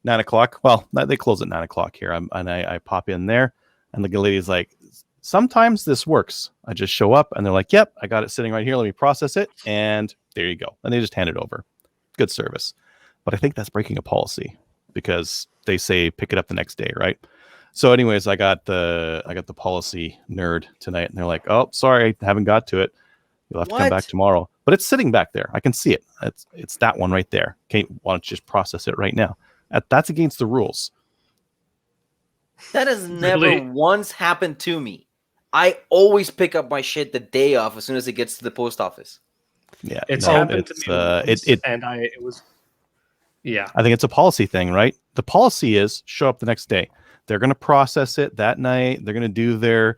9:00. Well, they close at 9:00 here. I pop in there, and the lady's like, sometimes this works. I just show up, and they're like, yep, I got it sitting right here. Let me process it, and there you go. And they just hand it over. Good service. But I think that's breaking a policy because they say pick it up the next day, right? So anyways, I got the policy nerd tonight, and they're like, oh, sorry, I haven't got to it. You'll have to come back tomorrow. But it's sitting back there. I can see it. It's that one right there. Okay, why don't you just process it right now? That's against the rules. That has never once happened to me. I always pick up my shit the day off as soon as it gets to the post office. Yeah, it's happened to me once, I think it's a policy thing, right? The policy is show up the next day. They're going to process it that night. They're going to do their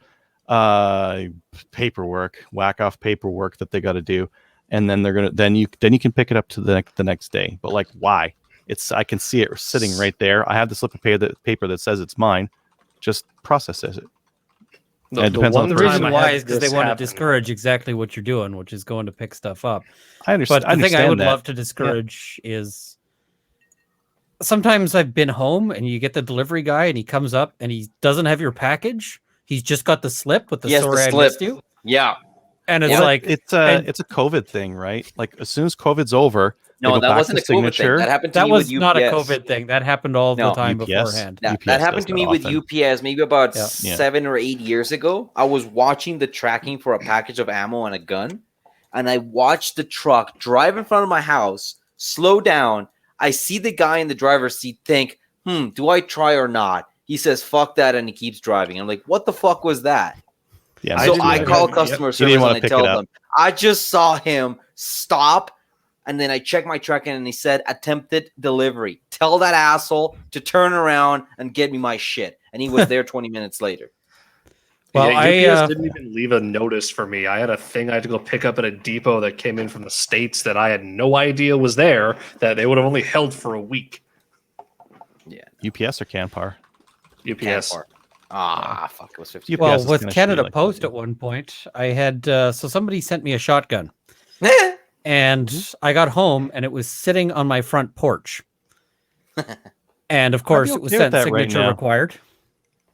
paperwork, whack off paperwork that they got to do, and then then you can pick it up to the next day. But like, why? I can see it sitting right there. I have the slip of paper that says it's mine. Just process it. The reason why is because they want to discourage exactly what you're doing, which is going to pick stuff up. I understand. But the thing I would love to discourage is sometimes I've been home and you get the delivery guy and he comes up and he doesn't have your package. He's just got the slip with the sorry I missed you. Yeah. And it's like it's a COVID thing, right? Like as soon as COVID's over, no, that wasn't a COVID thing. That happened to me with UPS. Not a COVID thing. That happened all the time UPS, beforehand. That happened to me with UPS maybe about 7 or 8 years ago. I was watching the tracking for a package of ammo and a gun, and I watched the truck drive in front of my house, slow down. I see the guy in the driver's seat think, do I try or not? He says, fuck that, and he keeps driving. I'm like, what the fuck was that? Yeah, so I call customer service and I tell them, I just saw him stop, and then I check my tracking and he said attempted delivery. Tell that asshole to turn around and get me my shit. And he was there 20 minutes later. Well, UPS didn't even leave a notice for me. I had a thing I had to go pick up at a depot that came in from the States that I had no idea was there, that they would have only held for a week. Yeah. UPS or Canpar? UPS. Canpar. Fuck, it was 50. Well, with Canada Post at one point, I had so somebody sent me a shotgun. And I got home and it was sitting on my front porch. And of course, it was sent signature required.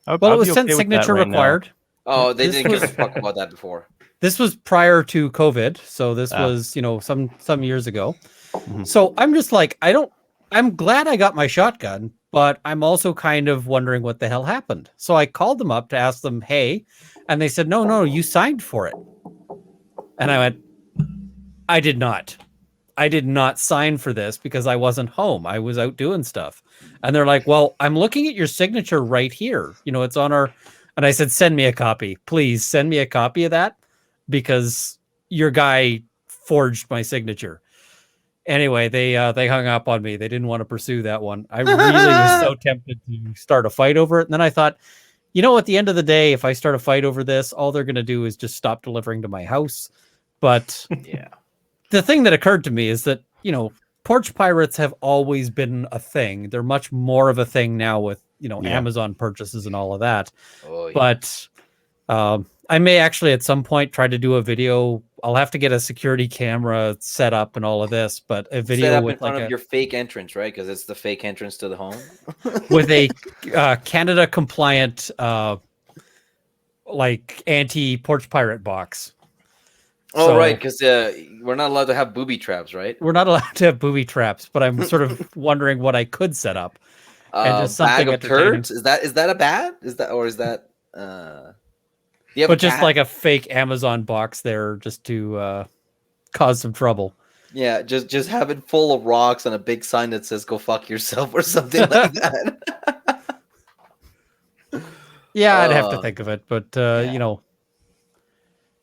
Well, it was sent signature required. Oh, they didn't give a fuck about that before. This was prior to COVID, so this was, some years ago. Mm-hmm. So I'm just like, I'm glad I got my shotgun, but I'm also kind of wondering what the hell happened. So I called them up to ask them, hey, and they said, no, you signed for it. And I went, I did not. I did not sign for this because I wasn't home. I was out doing stuff. And they're like, well, I'm looking at your signature right here. It's on our, and I said, send me a copy. Please send me a copy of that because your guy forged my signature. Anyway, they hung up on me. They didn't want to pursue that one. I really was so tempted to start a fight over it. And then I thought, at the end of the day, if I start a fight over this, all they're going to do is just stop delivering to my house. But yeah. The thing that occurred to me is that, porch pirates have always been a thing. They're much more of a thing now with, Amazon purchases and all of that. Oh, yeah. But I may actually at some point try to do a video. I'll have to get a security camera set up and all of this, but a video set up with in front of your fake entrance, right? Because it's the fake entrance to the home. With a Canada compliant, anti-porch pirate box. Oh, right, because we're not allowed to have booby traps, right? We're not allowed to have booby traps, but I'm sort of wondering what I could set up. And just bag of turds? Is that a bad? Is that but just like a fake Amazon box there just to cause some trouble. Yeah, just have it full of rocks and a big sign that says "Go fuck yourself" or something like that. Yeah, I'd have to think of it, but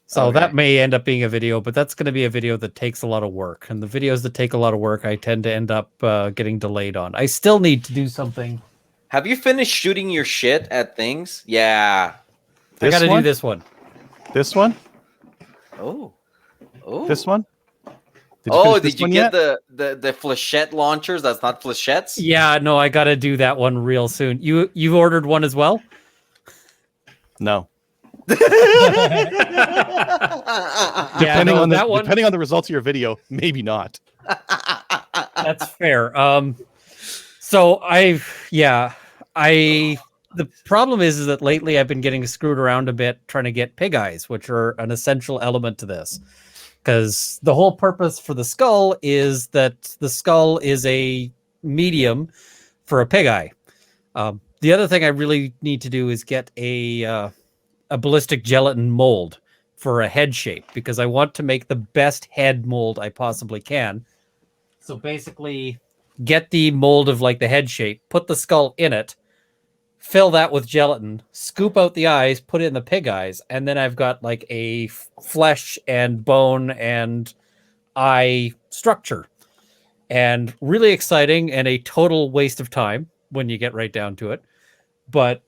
So that may end up being a video, but that's going to be a video that takes a lot of work. And the videos that take a lot of work, I tend to end up getting delayed on. I still need to do something. Have you finished shooting your shit at things? Yeah. I got to do this one. This one? Oh. This one? Did you get the flechette launchers? That's not flechettes? Yeah, no, I got to do that one real soon. You ordered one as well? No. Depending on the results of your video, maybe not. That's fair. So the problem is that lately I've been getting screwed around a bit trying to get pig eyes, which are an essential element to this. Because the whole purpose for the skull is that the skull is a medium for a pig eye. The other thing I really need to do is get a ballistic gelatin mold for a head shape, because I want to make the best head mold I possibly can. So basically, get the mold of like the head shape, put the skull in it, fill that with gelatin, scoop out the eyes, put it in the pig eyes, and then I've got like a flesh and bone and eye structure. And really exciting and a total waste of time when you get right down to it, but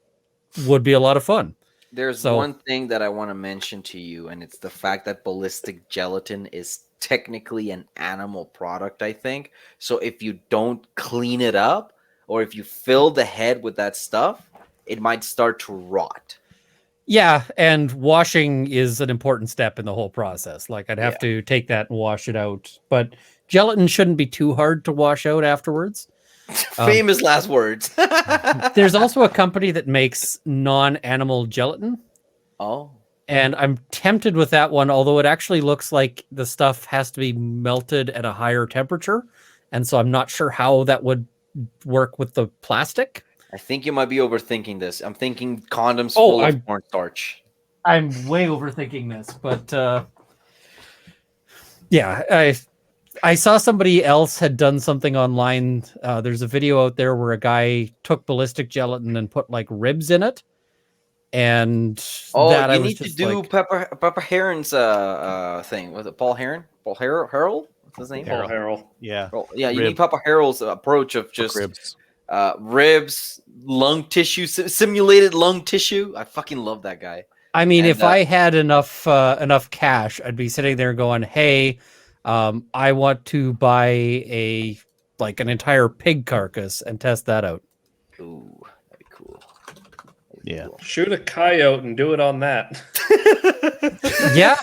would be a lot of fun. There's one thing that I want to mention to you, and it's the fact that ballistic gelatin is technically an animal product, I think. So if you don't clean it up, or if you fill the head with that stuff, it might start to rot. Yeah, and washing is an important step in the whole process. Like I'd have to take that and wash it out. But gelatin shouldn't be too hard to wash out afterwards. Famous last words. There's also a company that makes non-animal gelatin. Oh. And I'm tempted with that one, although it actually looks like the stuff has to be melted at a higher temperature. And so I'm not sure how that would work with the plastic. I think you might be overthinking this. I'm thinking condoms full of cornstarch. I'm way overthinking this, but yeah, I saw somebody else had done something online. There's a video out there where a guy took ballistic gelatin and put like ribs in it. And that you need to do like, Pepper Heron's thing. Was it Paul Heron? Paul Harrell? What's his name? Paul Harrell. Yeah. Yeah, you need Pepper Harrell's approach of just ribs, lung tissue, simulated lung tissue. I fucking love that guy. I mean, if I had enough cash, I'd be sitting there going, "Hey, I want to buy an entire pig carcass and test that out." Ooh, that'd be cool. Yeah. Shoot a coyote and do it on that. Yeah.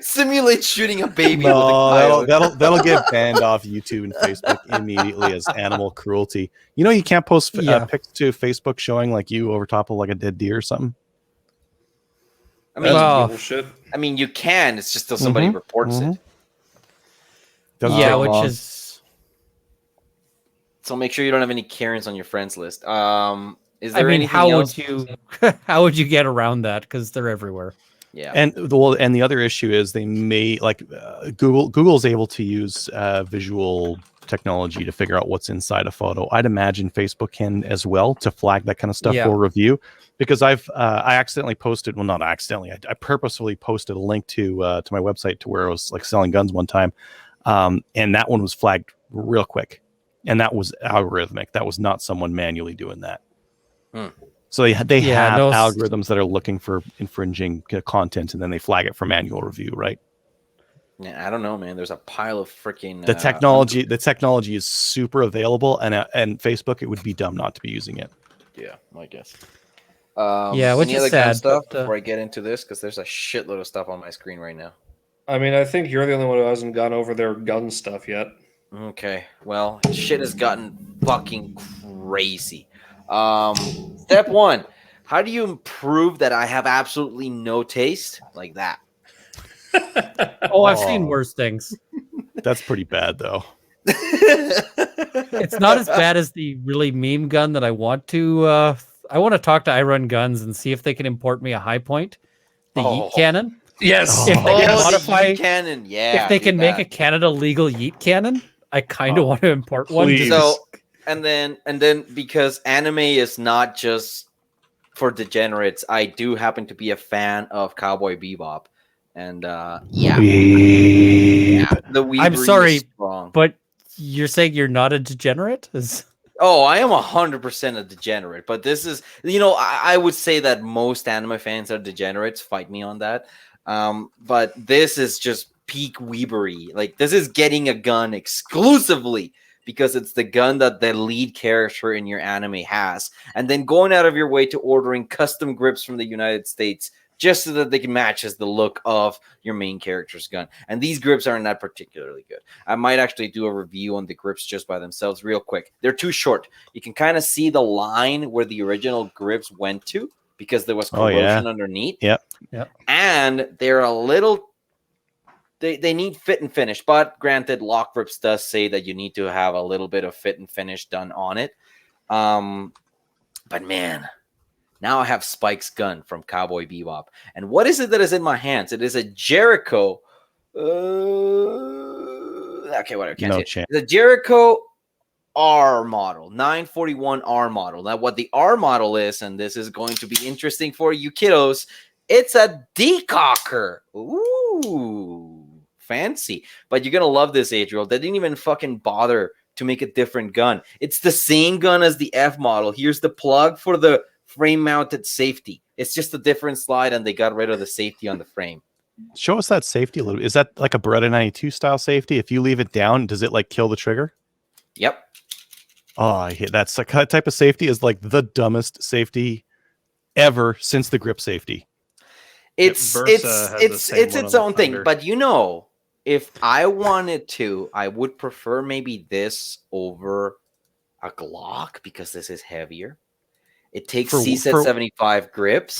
Simulate shooting a baby. No, that'll get banned off YouTube and Facebook immediately as animal cruelty. You know, you can't post pics to Facebook showing like you over top of like a dead deer or something. I mean, you can. It's just till somebody reports it. Which is. So make sure you don't have any Karens on your friends list. Is there anything else? How would you get around that? Because they're everywhere. Yeah. And the other issue is they may Google's able to use visual technology to figure out what's inside a photo. I'd imagine Facebook can as well to flag that kind of stuff for review. Because I accidentally posted, well, not accidentally, I purposefully posted a link to my website to where I was like selling guns one time, and that one was flagged real quick, and that was algorithmic. That was not someone manually doing that. So they have algorithms that are looking for infringing content, and then they flag it for manual review, right? Yeah, I don't know, man. There's a pile of freaking the technology. The technology is super available, and Facebook, it would be dumb not to be using it. Yeah, I guess. Which is sad stuff before I get into this, because there's a shitload of stuff on my screen right now. I mean, I think you're the only one who hasn't gone over their gun stuff yet. Okay, well, shit has gotten fucking crazy. Step one, how do you prove that I have absolutely no taste like that? I've seen worse things. That's pretty bad, though. It's not as bad as the really meme gun that I want to. I want to talk to I Run Guns and see if they can import me a high point, the Yeet cannon. Yes, if they can modify the cannon, if they can make a Canada legal Yeet cannon, I kind of want to import one. So and then because anime is not just for degenerates, I do happen to be a fan of Cowboy Bebop, and the I'm sorry, but you're saying you're not a degenerate? Oh, I am 100% a degenerate, but this is, I would say that most anime fans are degenerates. Fight me on that. But this is just peak weebery. Like, this is getting a gun exclusively because it's the gun that the lead character in your anime has. And then going out of your way to ordering custom grips from the United States just so that they can match as the look of your main character's gun. And these grips aren't that particularly good. I might actually do a review on the grips just by themselves real quick. They're too short. You can kind of see the line where the original grips went to because there was corrosion underneath. Yep. And they're a little... They need fit and finish, but granted, Lock Grips does say that you need to have a little bit of fit and finish done on it. But man... Now I have Spike's gun from Cowboy Bebop. And what is it that is in my hands? It is a Jericho. Okay, whatever. Can't No see chance. it. It's a Jericho R model, 941 R model. Now, what the R model is, and this is going to be interesting for you kiddos, it's a decocker. Ooh, fancy. But you're going to love this, Adriel. They didn't even fucking bother to make a different gun. It's the same gun as the F model. Here's the plug for the frame-mounted safety. It's just a different slide, and they got rid of the safety on the frame. Show us that safety a little. Is that like a Beretta 92 style safety? If you leave it down, does it like kill the trigger? Yep. Oh, I hate that type of safety is like the dumbest safety ever since the grip safety. It's Versa has the same one on its the own thing. Thunder. But you know, if I wanted to, I would prefer maybe this over a Glock because this is heavier. It takes CSET 75 grips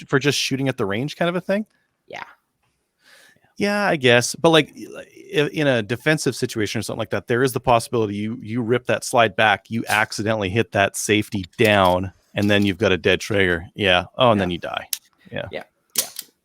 for just shooting at the range, kind of a thing. Yeah, I guess. But like in a defensive situation or something like that, there is the possibility you rip that slide back, you accidentally hit that safety down, and then you've got a dead trigger. Yeah. Oh, and then you die. Yeah.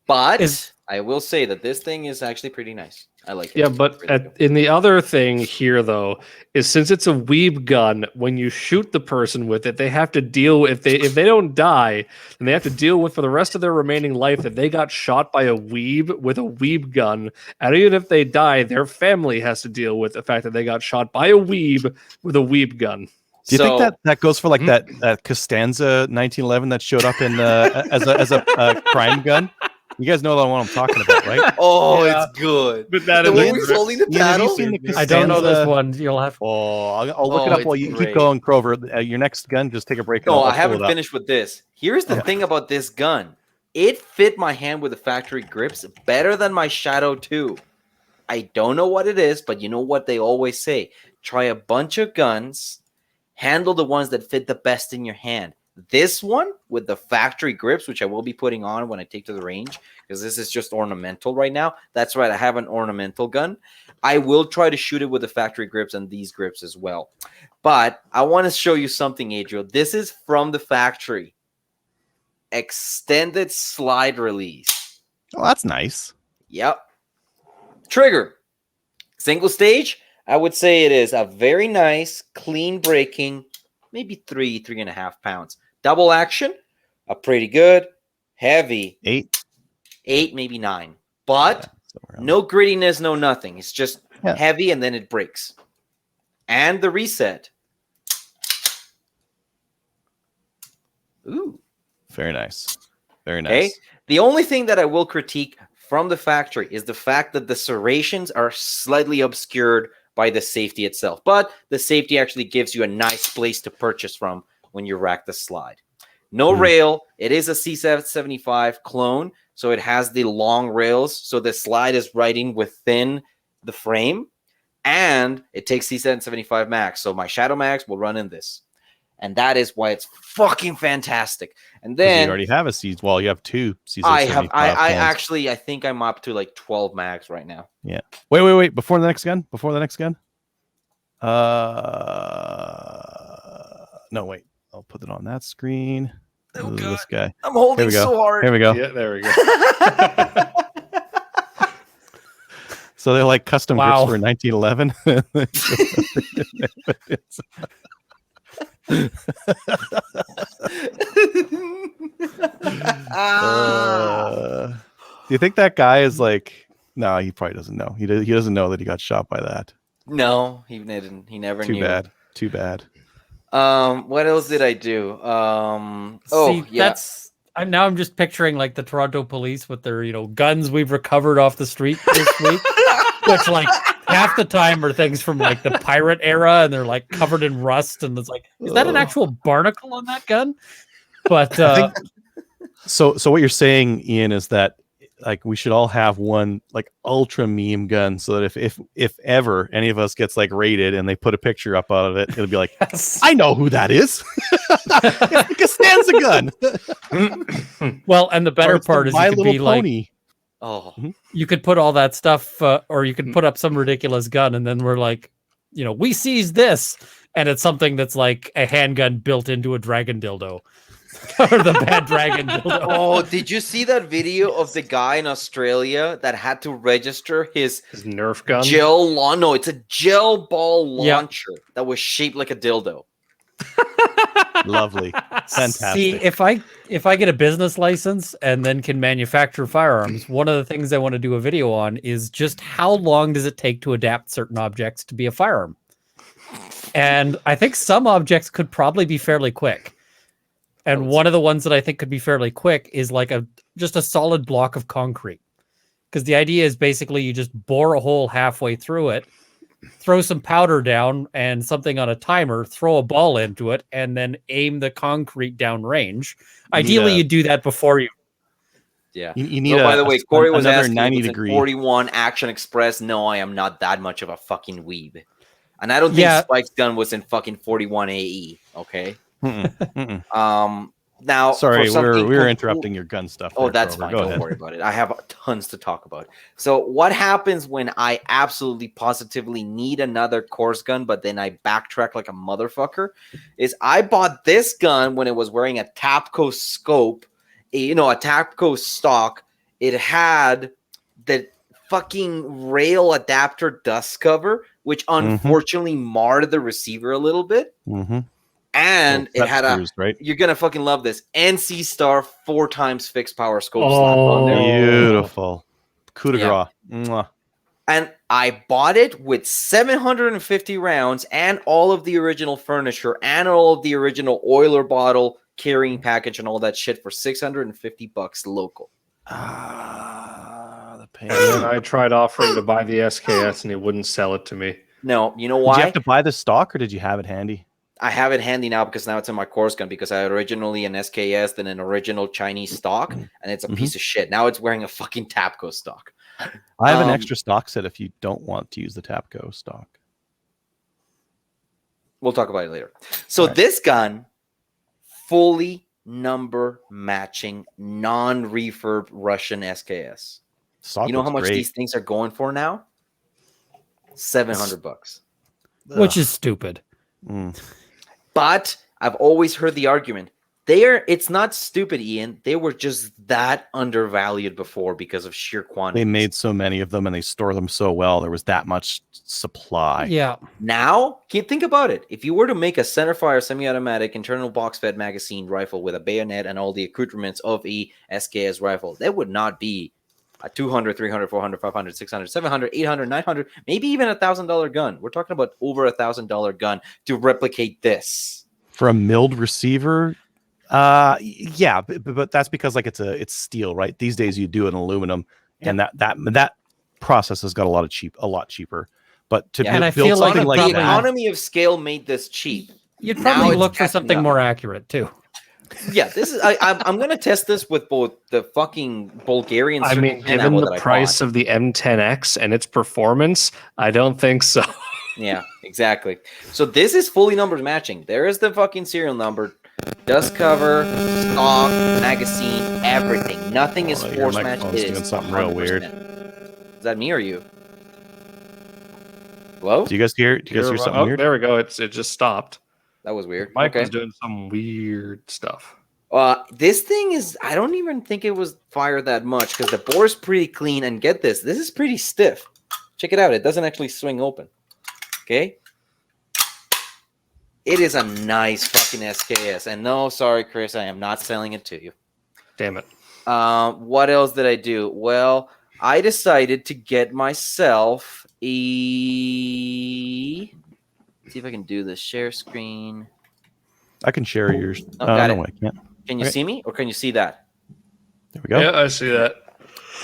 But I will say that this thing is actually pretty nice. I like it. Yeah, but in the other thing here, though, is since it's a weeb gun, when you shoot the person with it, they have to deal if they don't die, then they have to deal with for the rest of their remaining life that they got shot by a weeb with a weeb gun. And even if they die, their family has to deal with the fact that they got shot by a weeb with a weeb gun. Do you think that goes for like that Costanza 1911 that showed up in as a crime gun? You guys know the one I'm talking about, right? Oh, it's good. But that The is one who's holding the paddle. I don't know this one. You'll have. I'll look it up while you keep going, Crover. Your next gun, just take a break. No, I haven't finished with this. Here's the thing about this gun. It fit my hand with the factory grips better than my Shadow 2. I don't know what it is, but you know what they always say. Try a bunch of guns. Handle the ones that fit the best in your hand. This one with the factory grips, which I will be putting on when I take to the range, because this is just ornamental right now. That's right. I have an ornamental gun. I will try to shoot it with the factory grips and these grips as well. But I want to show you something, Adriel. This is from the factory. Extended slide release. Oh, that's nice. Yep. Trigger. Single stage. I would say it is a very nice, clean breaking, maybe 3.5 pounds. Double action, a pretty good. Heavy, 8, maybe 9. But no grittiness, no nothing. It's just heavy, and then it breaks. And the reset. Ooh. Very nice. Very nice. Okay. The only thing that I will critique from the factory is the fact that the serrations are slightly obscured by the safety itself. But the safety actually gives you a nice place to purchase from when you rack the slide. No rail. It is a C75 clone, so it has the long rails, so the slide is right in within the frame, and it takes C775 Max, so my Shadow Max will run in this. And that is why it's fucking fantastic. And then you already have a C. Well, you have 2 C775. I think I'm up to like 12 max right now. Yeah. Wait. Before the next gun. No, wait. I'll put it on that screen. Oh, God. This guy. I'm holding so hard. Here we go. Yeah, there we go. So they're like custom grips for 1911. Do you think that guy is like? No, he probably doesn't know. He doesn't know that he got shot by that. No, he didn't. He never knew. Too bad. What else did I do? I'm just picturing like the Toronto police with their guns we've recovered off the street this week, which like half the time are things from like the pirate era, and they're like covered in rust, and it's like, is that an actual barnacle on that gun? But So what you're saying, Ian, is that like we should all have one like ultra meme gun, so that if ever any of us gets like raided and they put a picture up out of it, it'll be like, I know who that is. It's the Costanza gun. Well, and the better Or it's part is My you could Little be like, Pony. Oh, you could put all that stuff, or you could put up some ridiculous gun, and then we're like, we seized this, and it's something that's like a handgun built into a dragon dildo, or the bad dragon dildo. oh, did you see that video of the guy in Australia that had to register his Nerf gun. gel launch? No, it's a gel ball Yeah. launcher that was shaped like a dildo. Lovely. Fantastic. See, if I get a business license and then can manufacture firearms, one of the things I want to do a video on is just how long does it take to adapt certain objects to be a firearm. And I think some objects could probably be fairly quick. And one of the ones that I think could be fairly quick is like just a solid block of concrete. Because the idea is basically you just bore a hole halfway through it, throw some powder down and something on a timer, throw a ball into it, and then aim the concrete down range. Ideally, you do that before you. Yeah. You need by the way, Corey was another asking 90 if it's in degree. 41 Action Express. No, I am not that much of a fucking weeb. And I don't think Yeah. Spike's gun was in fucking 41 AE. Okay. Mm-mm. Now, Sorry, for we were something interrupting your gun stuff. Oh, there, that's Grover. fine. Go Don't ahead. worry about it. I have tons to talk about. So, what happens when I absolutely positively need another course gun, but then I backtrack like a motherfucker? Is I bought this gun when it was wearing a Tapco scope, a Tapco stock. It had the fucking rail adapter dust cover, which unfortunately marred the receiver a little bit. Mm-hmm. And it had screws, right? You're gonna fucking love this NC Star 4x fixed power scope slap on there. Beautiful. Coup de Yeah. grace. Mwah. And I bought it with 750 rounds and all of the original furniture and all of the original oiler bottle carrying package and all that shit for $650 local. The pain. And then I tried offering to buy the SKS and he wouldn't sell it to me. No, you know Did why? you have to buy the stock or did you have it handy? I have it handy now because now it's in my course gun because I had originally an SKS, then an original Chinese stock, and it's a piece of shit. Now it's wearing a fucking Tapco stock. I have an extra stock set if you don't want to use the Tapco stock. We'll talk about it later. So this gun, fully number matching, non-refurb Russian SKS. Stock You know how much looks great. these things are going for now? $700. Which is stupid. Mm. But I've always heard the argument. It's not stupid, Ian. They were just that undervalued before because of sheer quantity. They made so many of them and they store them so well. There was that much supply. Yeah. Now, can you think about it? If you were to make a centerfire semi-automatic internal box-fed magazine rifle with a bayonet and all the accoutrements of a SKS rifle, that would not be a 200, 300, 400, 500, 600, 700, 800, 900, maybe even $1,000 gun. We're talking about over $1,000 gun to replicate this. For a milled receiver, yeah, but that's because like it's steel, right? These days you do it in aluminum, and that process has got a lot cheaper. But to and I build feel like something like the that, economy of scale made this cheap. You'd Now probably it's look for catching something up. more accurate too. Yeah, this is. I'm going to test this with both the fucking Bulgarian. I mean, Circle 10 given ammo the that I price bought. of the M10X and its performance, I don't think so. Yeah, exactly. So this is fully numbered matching. There is the fucking serial number, dust cover, stock, magazine, everything. Nothing is your force match. microphone's It doing is something real weird. 100%. Is that me or you? Hello? do you guys hear something Oh, weird? there we go. It just stopped. That was weird. Mike Okay. was doing some weird stuff. This thing is, I don't even think it was fired that much because the bore is pretty clean. And get this is pretty stiff. Check it out. It doesn't actually swing open. Okay. It is a nice fucking SKS. And no, sorry, Chris, I am not selling it to you. Damn it. What else did I do? Well, I decided to get myself see if I can do this share screen. I can share yours. Oh, got no, it. I can't. Can you Okay. see me or can you see that? There we go. Yeah, I see that.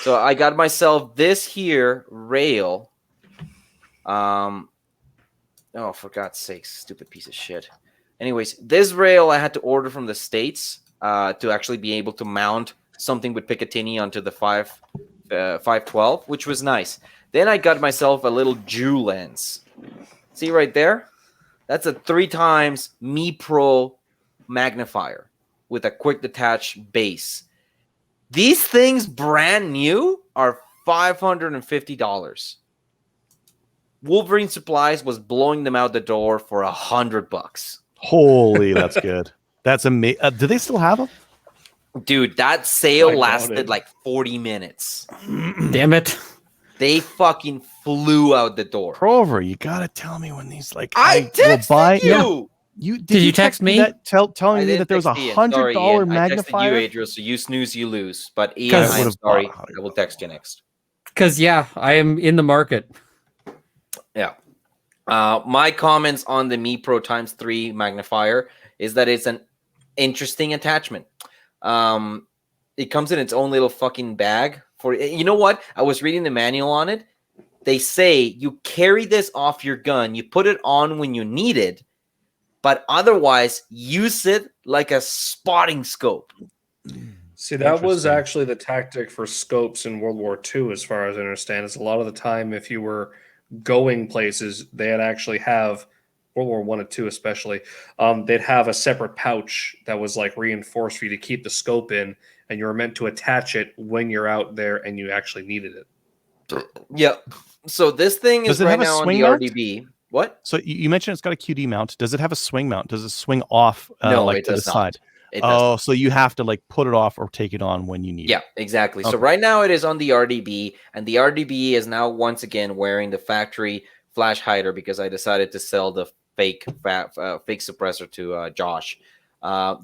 So I got myself this here rail. Oh, for God's sakes, stupid piece of shit. Anyways, this rail I had to order from the States to actually be able to mount something with Picatinny onto the 512, which was nice. Then I got myself a little Jew lens. See right there? That's a 3x Mi Pro magnifier with a quick detach base. These things brand new are $550. Wolverine Supplies was blowing them out the door for $100. Holy, that's good. That's amazing. Do they still have them? Dude, that sale I doubt lasted it. like 40 minutes. Damn it. They fucking flew out the door. Prover, you gotta tell me when these like I texted you. Did you text me? that telling I me didn't that there was text a Ian. Sorry, $100 Ian. I texted magnifier? you, Adriel, so you snooze, you lose. But Ian, Because- I I'm would've sorry. bought I will text you next. Because, yeah, I am in the market. Yeah. My comments on the Mi Pro x3 magnifier is that it's an interesting attachment. It comes in its own little fucking bag. You know what? I was reading the manual on it. They say you carry this off your gun, you put it on when you need it, but otherwise use it like a spotting scope. See, that was Interesting. actually the tactic for scopes in World War II, as far as I understand. Is a lot of the time, if you were going places, they'd actually have World War I and II, especially. They'd have a separate pouch that was like reinforced for you to keep the scope in, and you were meant to attach it when you're out there and you actually needed it. Yeah. So this thing Does is it right have a now on swing the mount? RDB. What? So you mentioned it's got a QD mount. Does it have a swing mount? Does it swing off No, like it to the does not. side? It does Oh, not. so you have to like put it off or take it on when you need Yeah, it. exactly. So Okay. right now it is on the RDB, and the RDB is now once again wearing the factory flash hider because I decided to sell the fake suppressor to Josh.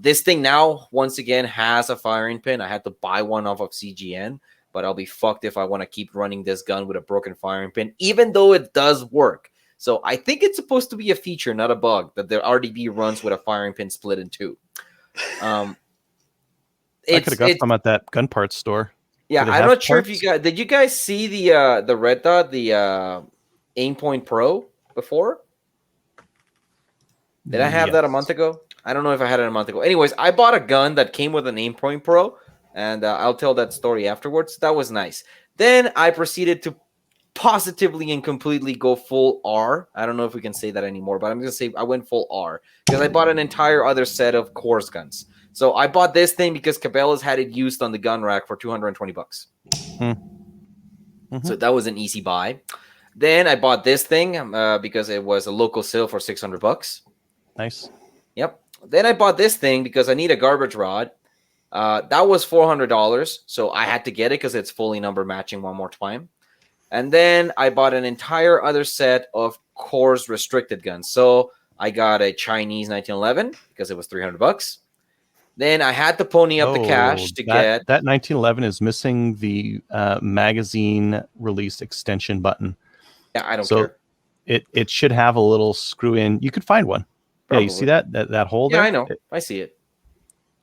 This thing now once again has a firing pin. I had to buy one off of CGN, but I'll be fucked if I want to keep running this gun with a broken firing pin, even though it does work. So I think it's supposed to be a feature, not a bug, that the RDB runs with a firing pin split in two. I could have got some at that gun parts store. Yeah, Do they I'm have not sure if you parts? guys did. You guys see the red dot, the Aimpoint Pro before? Did I have that a month ago? I don't know if I had it a month ago. Anyways, I bought a gun that came with an Aimpoint Pro, and I'll tell that story afterwards. That was nice. Then I proceeded to positively and completely go full R. I don't know if we can say that anymore, but I'm going to say I went full R because I bought an entire other set of Coors guns. So I bought this thing because Cabela's had it used on the gun rack for $220. So that was an easy buy. Then I bought this thing because it was a local sale for $600. Nice. Yep. Then I bought this thing because I need a garbage rod. That was $400. So I had to get it because it's fully number matching one more time. And then I bought an entire other set of Coors restricted guns. So I got a Chinese 1911 because it was $300. Then I had to pony up the cash to get that 1911 is missing the magazine release extension button. Yeah, I don't So care. it should have a little screw in. You could find one. Yeah, you see that hole there? Yeah, I know. I see it.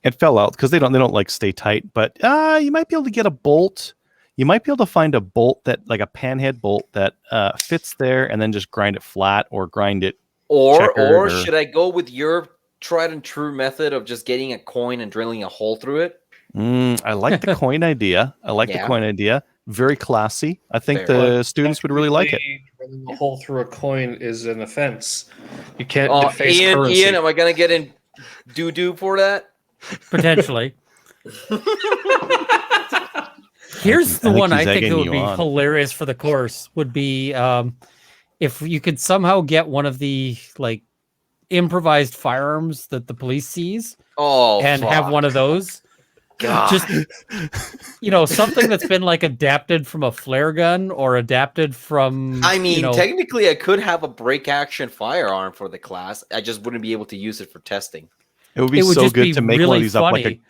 It fell out because they don't like stay tight. But you might be able to get a bolt. You might be able to find a bolt that like a panhead bolt that fits there, and then just grind it flat or grind it. Or should I go with your tried and true method of just getting a coin and drilling a hole through it? I like the coin idea. The coin idea. Very classy. I think Fair. the students would really like it. Drilling a hole through a coin is an offense. You can't deface Ian, currency. Ian, am I gonna get in doo-doo for that? Potentially. Here's the one I think it would be hilarious for the course would be if you could somehow get one of the like improvised firearms that the police sees and have one of those. God. Just something that's been like adapted from a flare gun or adapted from technically I could have a break action firearm for the class. I just wouldn't be able to use it for testing. It would be so good to make one of these up like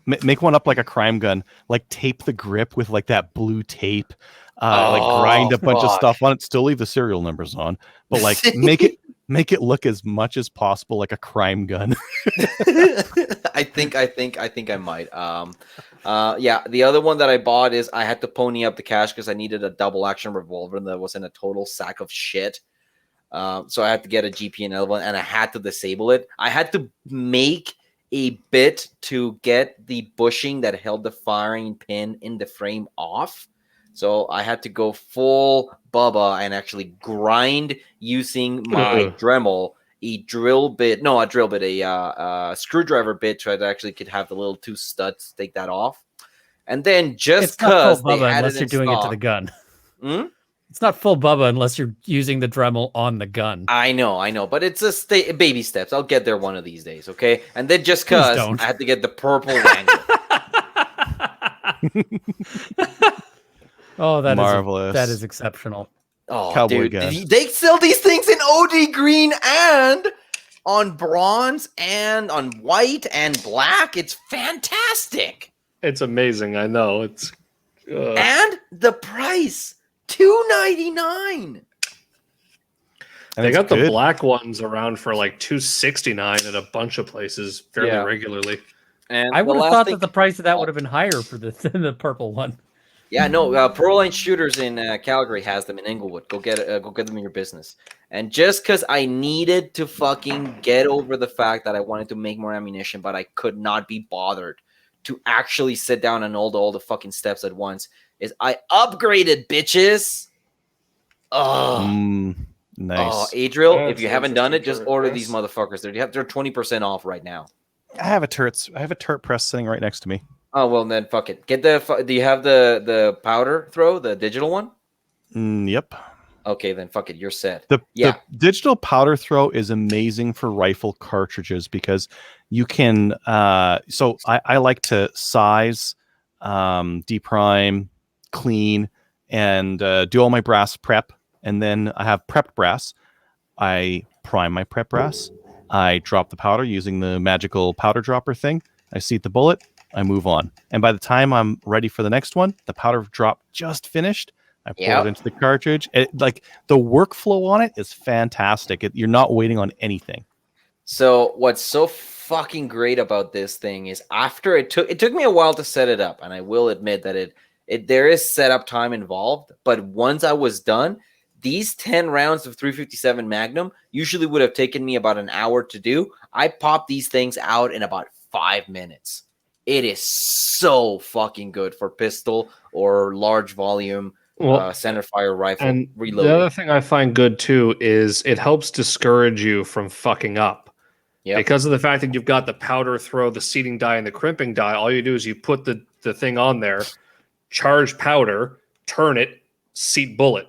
make one up like a crime gun, like tape the grip with like that blue tape, like grind a bunch of stuff on it, still leave the serial numbers on, but like make it look as much as possible like a crime gun. I think I might. Yeah, the other one that I bought is I had to pony up the cash because I needed a double action revolver that was in a total sack of shit. So I had to get a GP&L one, and I had to disable it. I had to make a bit to get the bushing that held the firing pin in the frame off. So I had to go full Bubba and actually grind using my Dremel, a screwdriver bit, so I actually could have the little 2 studs take that off. And then just because they had unless you're doing it to the gun. It's not full Bubba unless you're using the Dremel on the gun. I know, but it's a baby steps. I'll get there one of these days, okay? And then just because I had to get the purple Wrangler. Oh, Marvelous. That is exceptional. Oh, Cowboy dude, gun. they sell these things in OD green and on bronze and on white and black. It's fantastic. It's amazing. I know. It's and the price $2.99. They got the black ones around for like $2.69 at a bunch of places fairly regularly. And I would have thought that the price of that would have been higher for than the purple one. Yeah, no. Proline Shooters in Calgary has them in Inglewood. Go get them in your business. And just because I needed to fucking get over the fact that I wanted to make more ammunition, but I could not be bothered to actually sit down and hold all the fucking steps at once, is I upgraded, bitches. Oh, nice. Oh, Adriel, if you haven't done it, just order these motherfuckers. They're 20% off right now. I have a turret press sitting right next to me. Oh, well, then fuck it. Do you have the powder throw, the digital one? Yep. Okay, then fuck it. You're set. The digital powder throw is amazing for rifle cartridges because you can. So I like to size, deprime, clean, and do all my brass prep. And then I have prepped brass. I prime my prep brass. I drop the powder using the magical powder dropper thing. I seat the bullet. I move on. And by the time I'm ready for the next one, the powder drop just finished. I pour it into the cartridge. Like the workflow on it is fantastic. You're not waiting on anything. So what's so fucking great about this thing is after it took me a while to set it up, and I will admit that there is setup time involved. But once I was done, these 10 rounds of 357 Magnum usually would have taken me about an hour to do. I popped these things out in about 5 minutes. It is so fucking good for pistol or large volume center fire rifle. And reloading. The other thing I find good too is it helps discourage you from fucking up. Yep. Because of the fact that you've got the powder throw, the seating die, and the crimping die, all you do is you put the thing on there, charge powder, turn it, seat bullet.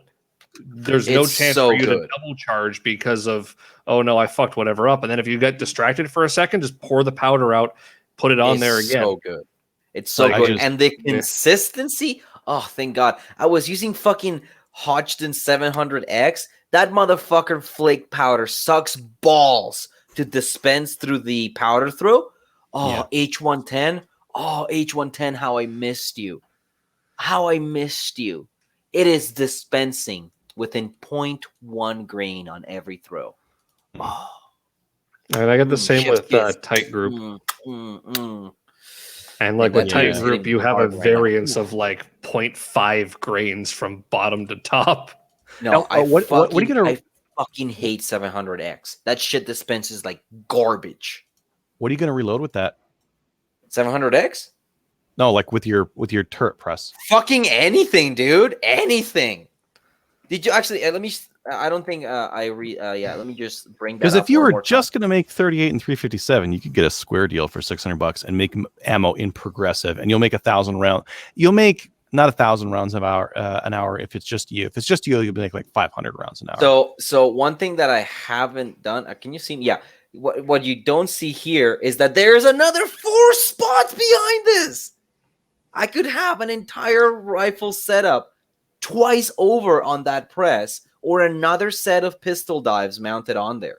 There's no chance for you to double charge because of, oh no, I fucked whatever up. And then if you get distracted for a second, just pour the powder out, put it on there again. So good. It's so good. And the consistency, oh, thank God. I was using fucking Hodgdon 700X. That motherfucker flake powder sucks balls to dispense through the powder throw. Oh, yeah. H110. Oh, H110, how I missed you. How I missed you. It is dispensing within 0.1 grain on every throw. Oh. And I get the same with tight group. And like with tight group, you have a variance of like 0.5 grains from bottom to top. No, I fucking hate 700X. That shit dispenses like garbage. What are you gonna reload with that? 700X? No, like with your turret press. Fucking anything, dude. Anything. Did you actually? Let me. I don't think let me just bring that. Because if you were just going to make 38 and 357, you could get a square deal for $600 and make ammo in progressive, and you'll make 1,000 rounds. You'll make not 1,000 rounds an hour if it's just you. If it's just you, you'll make like 500 rounds an hour. So one thing that I haven't done. Can you see? Yeah. What you don't see here is that there's another 4 spots behind this. I could have an entire rifle setup twice over on that press, or another set of pistol dives mounted on there.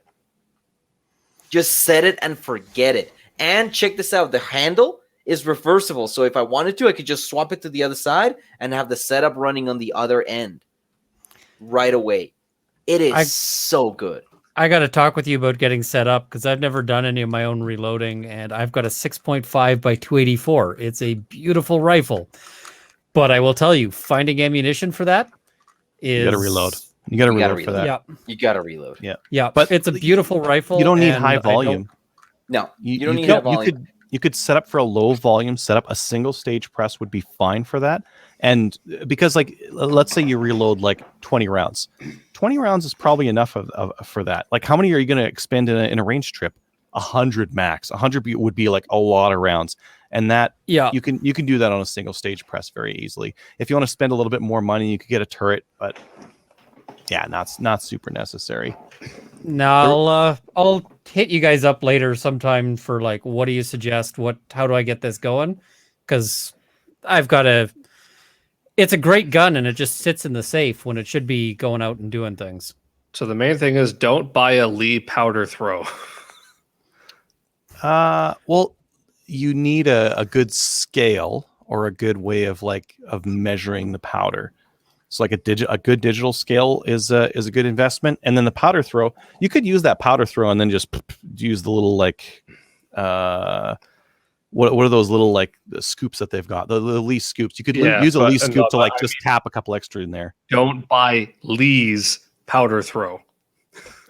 Just set it and forget it. And check this out. The handle is reversible. So if I wanted to, I could just swap it to the other side and have the setup running on the other end right away. It is so good. I got to talk with you about getting set up because I've never done any of my own reloading, and I've got a 6.5 by 284. It's a beautiful rifle. But I will tell you, finding ammunition for that is... You got to reload. You got to reload for that. Yeah. You got to reload. Yeah. Yeah, but it's a beautiful rifle. You don't need high volume. No, you don't need a volume. You could set up for a low volume setup. A single stage press would be fine for that. And because, like, let's say you reload like 20 rounds. 20 rounds is probably enough for that. Like, how many are you going to expend in a range trip? 100 max. 100 would be like a lot of rounds. And that, you can do that on a single stage press very easily. If you want to spend a little bit more money, you could get a turret, but yeah, not super necessary. No, I'll hit you guys up later sometime for like, what do you suggest? How do I get this going? Because it's a great gun and it just sits in the safe when it should be going out and doing things. So the main thing is, don't buy a Lee powder throw. Well, you need a good scale or a good way of measuring the powder. So like a good digital scale is a good investment. And then the powder throw, you could use that powder throw and then just use the little what are those little the scoops that they've got? The Lee scoops. You could use a Lee scoop to just tap a couple extra in there. Don't buy Lee's powder throw.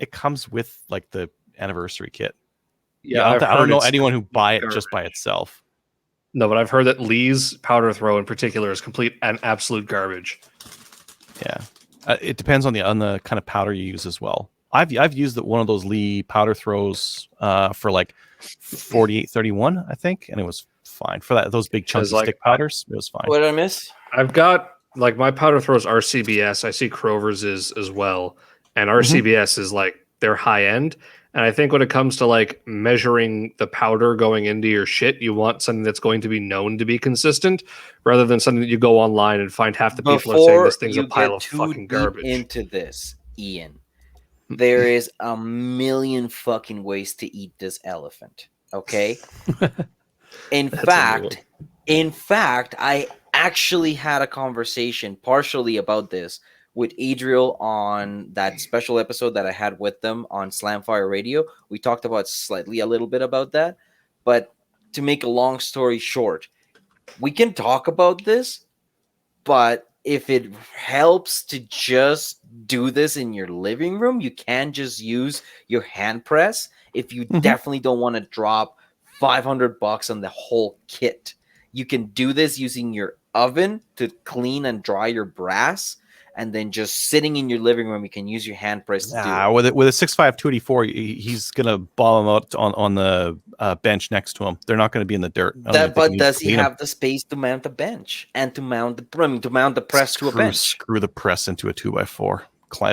It comes with like the anniversary kit. Yeah, I don't know anyone who buy it just by itself. No, but I've heard that Lee's powder throw in particular is complete and absolute garbage. Yeah, it depends on the kind of powder you use as well. I've used one of those Lee powder throws for like 4831, I think, and it was fine for those big chunky stick powders. It was fine. What did I miss? I've got my powder throws are CBS. I see Krover's is as well, and our CBS is they're high end. And I think when it comes to measuring the powder going into your shit, you want something that's going to be known to be consistent, rather than something that you go online and find half the people are saying this thing's a pile of fucking garbage. Into this, Ian, there is a million fucking ways to eat this elephant. Okay. In fact, I actually had a conversation partially about this with Adriel on that special episode that I had with them on Slamfire Radio. We talked about a little bit about that, but to make a long story short, we can talk about this, but if it helps to just do this in your living room, you can just use your hand press. If you definitely don't want to drop $500 on the whole kit, you can do this using your oven to clean and dry your brass. And then just sitting in your living room, you can use your hand press to do it. With a 6.5 284, he's gonna ball him out on the bench next to him. They're not going to be in the dirt. But does he have the space to mount the bench and to mount the press to a bench? Screw the press into a 2x4.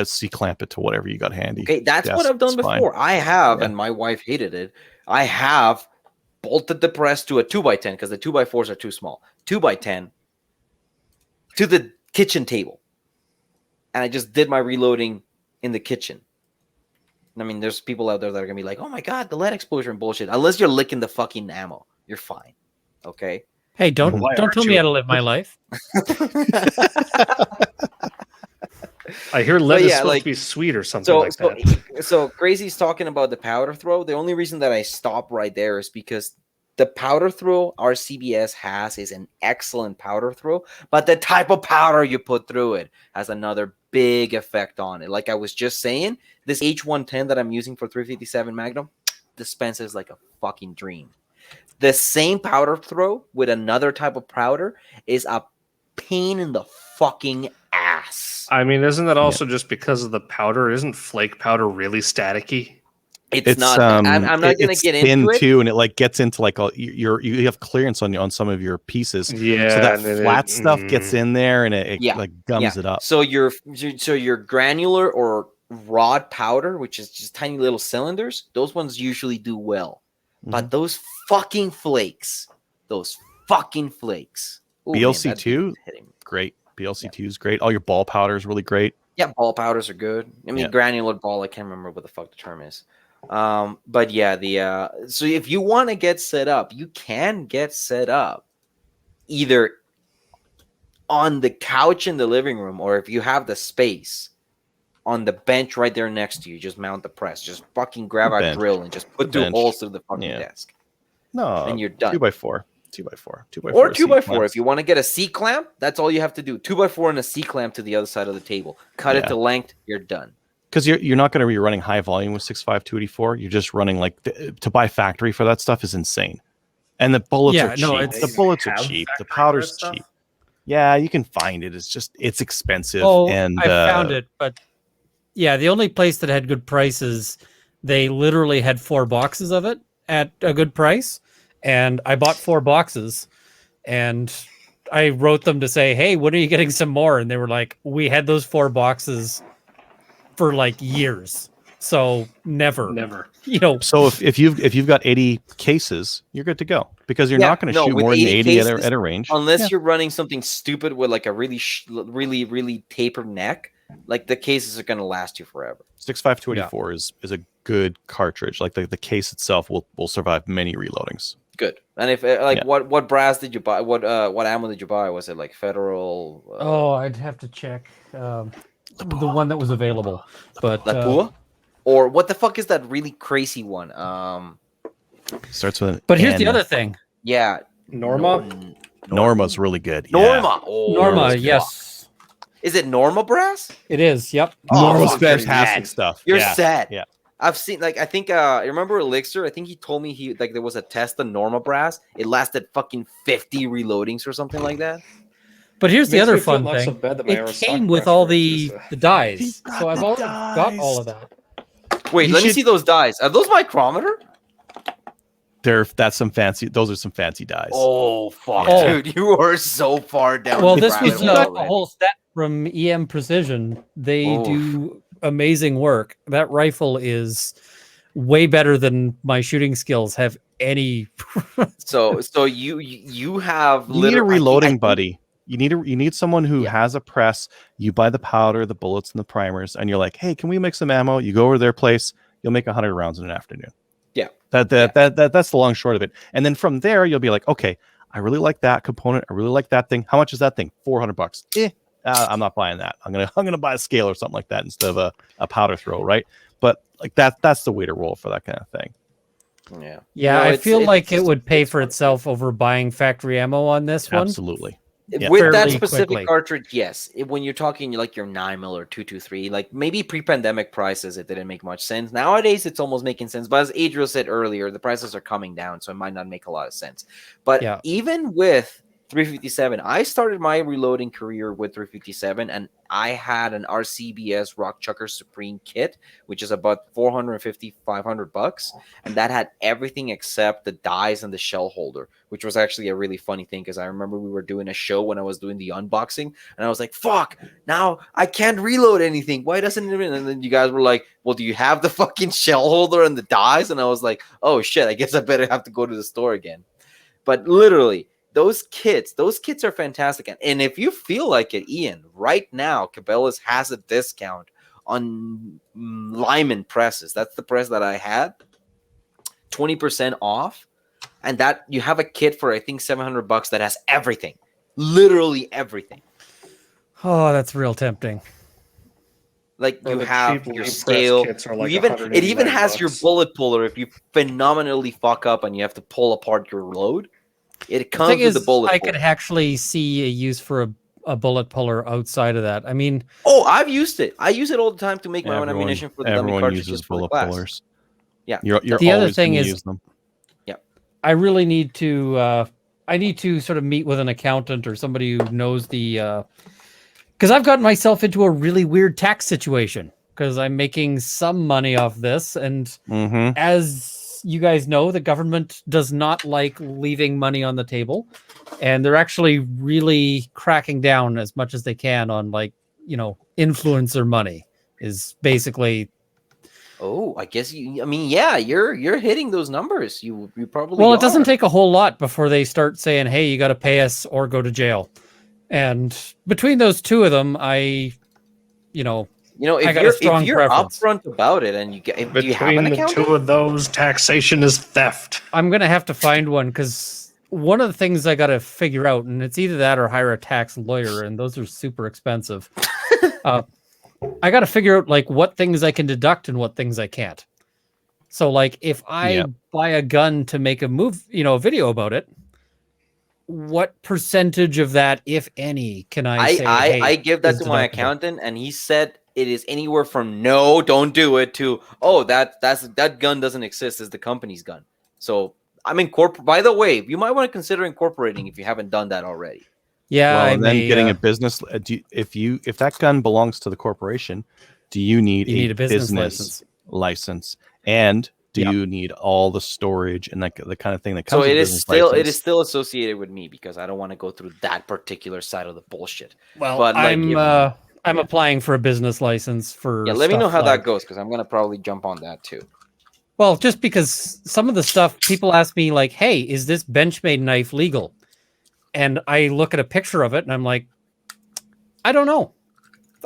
C-clamp it to whatever you got handy. Okay, that's what I've done before. Fine. I have, and my wife hated it. I have bolted the press to a 2x10 because the 2x4s are too small. 2x10 to the kitchen table. And I just did my reloading in the kitchen. I mean, there's people out there that are going to be like, oh my God, the lead exposure and bullshit. Unless you're licking the fucking ammo, you're fine. Okay? Hey, don't tell me how to live my life. I hear lead is supposed to be sweet or something like that. So Crazy's talking about the powder throw. The only reason that I stop right there is because the powder throw our CBS has is an excellent powder throw, but the type of powder you put through it has another big effect on it. Like I was just saying, this H110 that I'm using for 357 Magnum dispenses like a fucking dream. The same powder throw with another type of powder is a pain in the fucking ass. I mean, isn't that also just because of the powder? Isn't flake powder really staticky? It's not. I'm not going to get into it too, and it gets into you have clearance on some of your pieces. Yeah, so that flat stuff gets in there and it gums it up. So your granular or rod powder, which is just tiny little cylinders, those ones usually do well. But those fucking flakes, BLC2, great. BLC2 is great. All your ball powder is really great. Yeah, ball powders are good. I mean, granular ball, I can't remember what the fuck the term is. But yeah, so if you want to get set up, you can get set up either on the couch in the living room, or if you have the space on the bench right there next to you, just mount the press. Just fucking grab a drill and just put 2 holes through the fucking desk. No, and you're done. 2x4. Or 2x4. If you want to get a C-clamp, that's all you have to do. 2x4 and a C-clamp to the other side of the table. Cut it to length, you're done. because you're not going to be running high volume with 6.5 284. You're just running like to buy factory for that stuff is insane. And the bullets are cheap. The bullets are cheap. The powder's cheap. Yeah, you can find it. It's expensive. Oh, and I found it, but yeah, the only place that had good prices, they literally had 4 boxes of it at a good price, and I bought 4 boxes, and I wrote them to say, "Hey, when are you getting some more?" And they were like, "We had those 4 boxes for like years, so never." You know, so if you've got 80 cases, you're good to go because you're not going to shoot more than 80 cases, at a range, unless you're running something stupid with like a really tapered neck. Like the cases are going to last you forever. 6.5 284 is a good cartridge. Like the case itself will survive many reloadings. Good. And if what brass did you buy? What ammo did you buy? Was it like Federal? I'd have to check the one that was available. But Lapua? Or what the fuck is that really crazy one? Starts with an But here's N. the other thing. Yeah. Norma? Norma's really good. Norma. Yeah. Oh, Norma, yes. Is it Norma brass? It is, yep. Norma's fuck, fantastic stuff. You're yeah. set. Yeah. I've seen I think I remember Elixir. I think he told me there was a test on Norma brass. It lasted fucking 50 reloadings or something like that. But here's the Makes other me feel fun not so thing. bad that my It Aerostock came with brush all works the dies. So I've already got all of that. Wait, let me see those dies. Are those micrometer? Those are some fancy dies. Oh fuck, Yeah. dude, you are so far down. Well, the this rabbit was hole, a whole set from EM Precision. They do amazing work. That rifle is way better than my shooting skills have any. So you have You need a reloading buddy. You need someone who has a press. You buy the powder, the bullets, and the primers, and you're like, hey, can we make some ammo? You go over to their place, you'll make 100 rounds in an afternoon. Yeah. That's the long short of it. And then from there, you'll be like, okay, I really like that component. I really like that thing. How much is that thing? $400. I'm not buying that. I'm gonna buy a scale or something like that instead of a powder throw, right? But like that's the way to roll for that kind of thing. Yeah. Yeah, I feel like it would pay for itself over buying factory ammo on this one. Absolutely. Yeah. With that Fairly specific quickly. cartridge, yes. When you're talking like your 9mm or 223, like maybe pre-pandemic prices, it didn't make much sense. Nowadays, it's almost making sense. But as Adriel said earlier, the prices are coming down, so it might not make a lot of sense. But even with 357, I started my reloading career with 357, and I had an RCBS Rock Chucker Supreme kit, which is about $450-500, and that had everything except the dies and the shell holder, which was actually a really funny thing because I remember we were doing a show when I was doing the unboxing, and I was like, "Fuck! Now I can't reload anything. Why doesn't it?" And then you guys were like, "Well, do you have the fucking shell holder and the dies?" And I was like, "Oh shit! I guess I better have to go to the store again." But literally. Those kits are fantastic. And if you feel like it, Ian, right now, Cabela's has a discount on Lyman presses. That's the press that I had. 20% off. And that you have a kit for, I think, $700 that has everything. Literally everything. Oh, that's real tempting. Like you have your scale. Like it even has your bullet puller if you phenomenally fuck up and you have to pull apart your load. It comes with the bullet puller. I could actually see a use for a bullet puller outside of that. I mean, I've used it. I use it all the time to make my own ammunition for the dummy cartridges. Uses for bullet the class. pullers. Yeah. You're the other always thing gonna is, use them. Yeah. I really need to. I need to sort of meet with an accountant or somebody who knows the. Because I've gotten myself into a really weird tax situation because I'm making some money off this, and as you guys know, the government does not like leaving money on the table, and they're actually really cracking down as much as they can on, like, influencer money is basically. Oh, I guess you're hitting those numbers. You probably. Well, it doesn't take a whole lot before they start saying, "Hey, you got to pay us or go to jail," and between those two of them, if you're upfront about it and do you have an accountant? Between the two of those, taxation is theft. I'm gonna have to find one because one of the things I got to figure out, and it's either that or hire a tax lawyer, and those are super expensive. I got to figure out like what things I can deduct and what things I can't. So, like, if I buy a gun to make a video about it, what percentage of that, if any, can I say? I give that to my accountant, and he said it is anywhere from no, don't do it to that gun doesn't exist as the company's gun. So I'm by the way, you might want to consider incorporating if you haven't done that already. Yeah, Well, I and then may, getting a business. If that gun belongs to the corporation, do you need you need a business license? And do Yep. you need all the storage and the kind of thing that So comes with it a is business still license? associated with me because I don't want to go through that particular side of the bullshit. Well, But like, I'm applying for a business license for. yeah, let me know stuff how like, that goes because I'm gonna probably jump on that too. Well, just because some of the stuff people ask me, like, "Hey, is this Benchmade knife legal?" And I look at a picture of it, and I'm like, I don't know.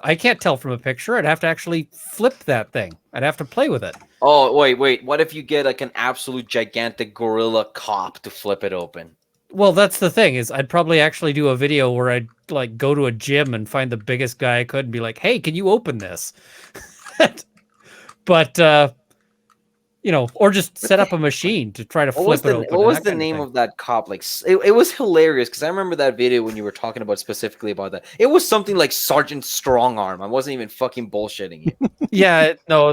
I can't tell from a picture. I'd have to actually flip that thing. I'd have to play with it. Oh, wait. What if you get like an absolute gigantic gorilla cop to flip it open? Well, that's the thing is I'd probably actually do a video where I'd like go to a gym and find the biggest guy I could and be like, "Hey, can you open this?" But or just set up a machine to try to flip it open. What was the name of that cop? Like, it was hilarious because I remember that video when you were talking about specifically about that. It was something like Sergeant Strongarm. I wasn't even fucking bullshitting you. Yeah, no,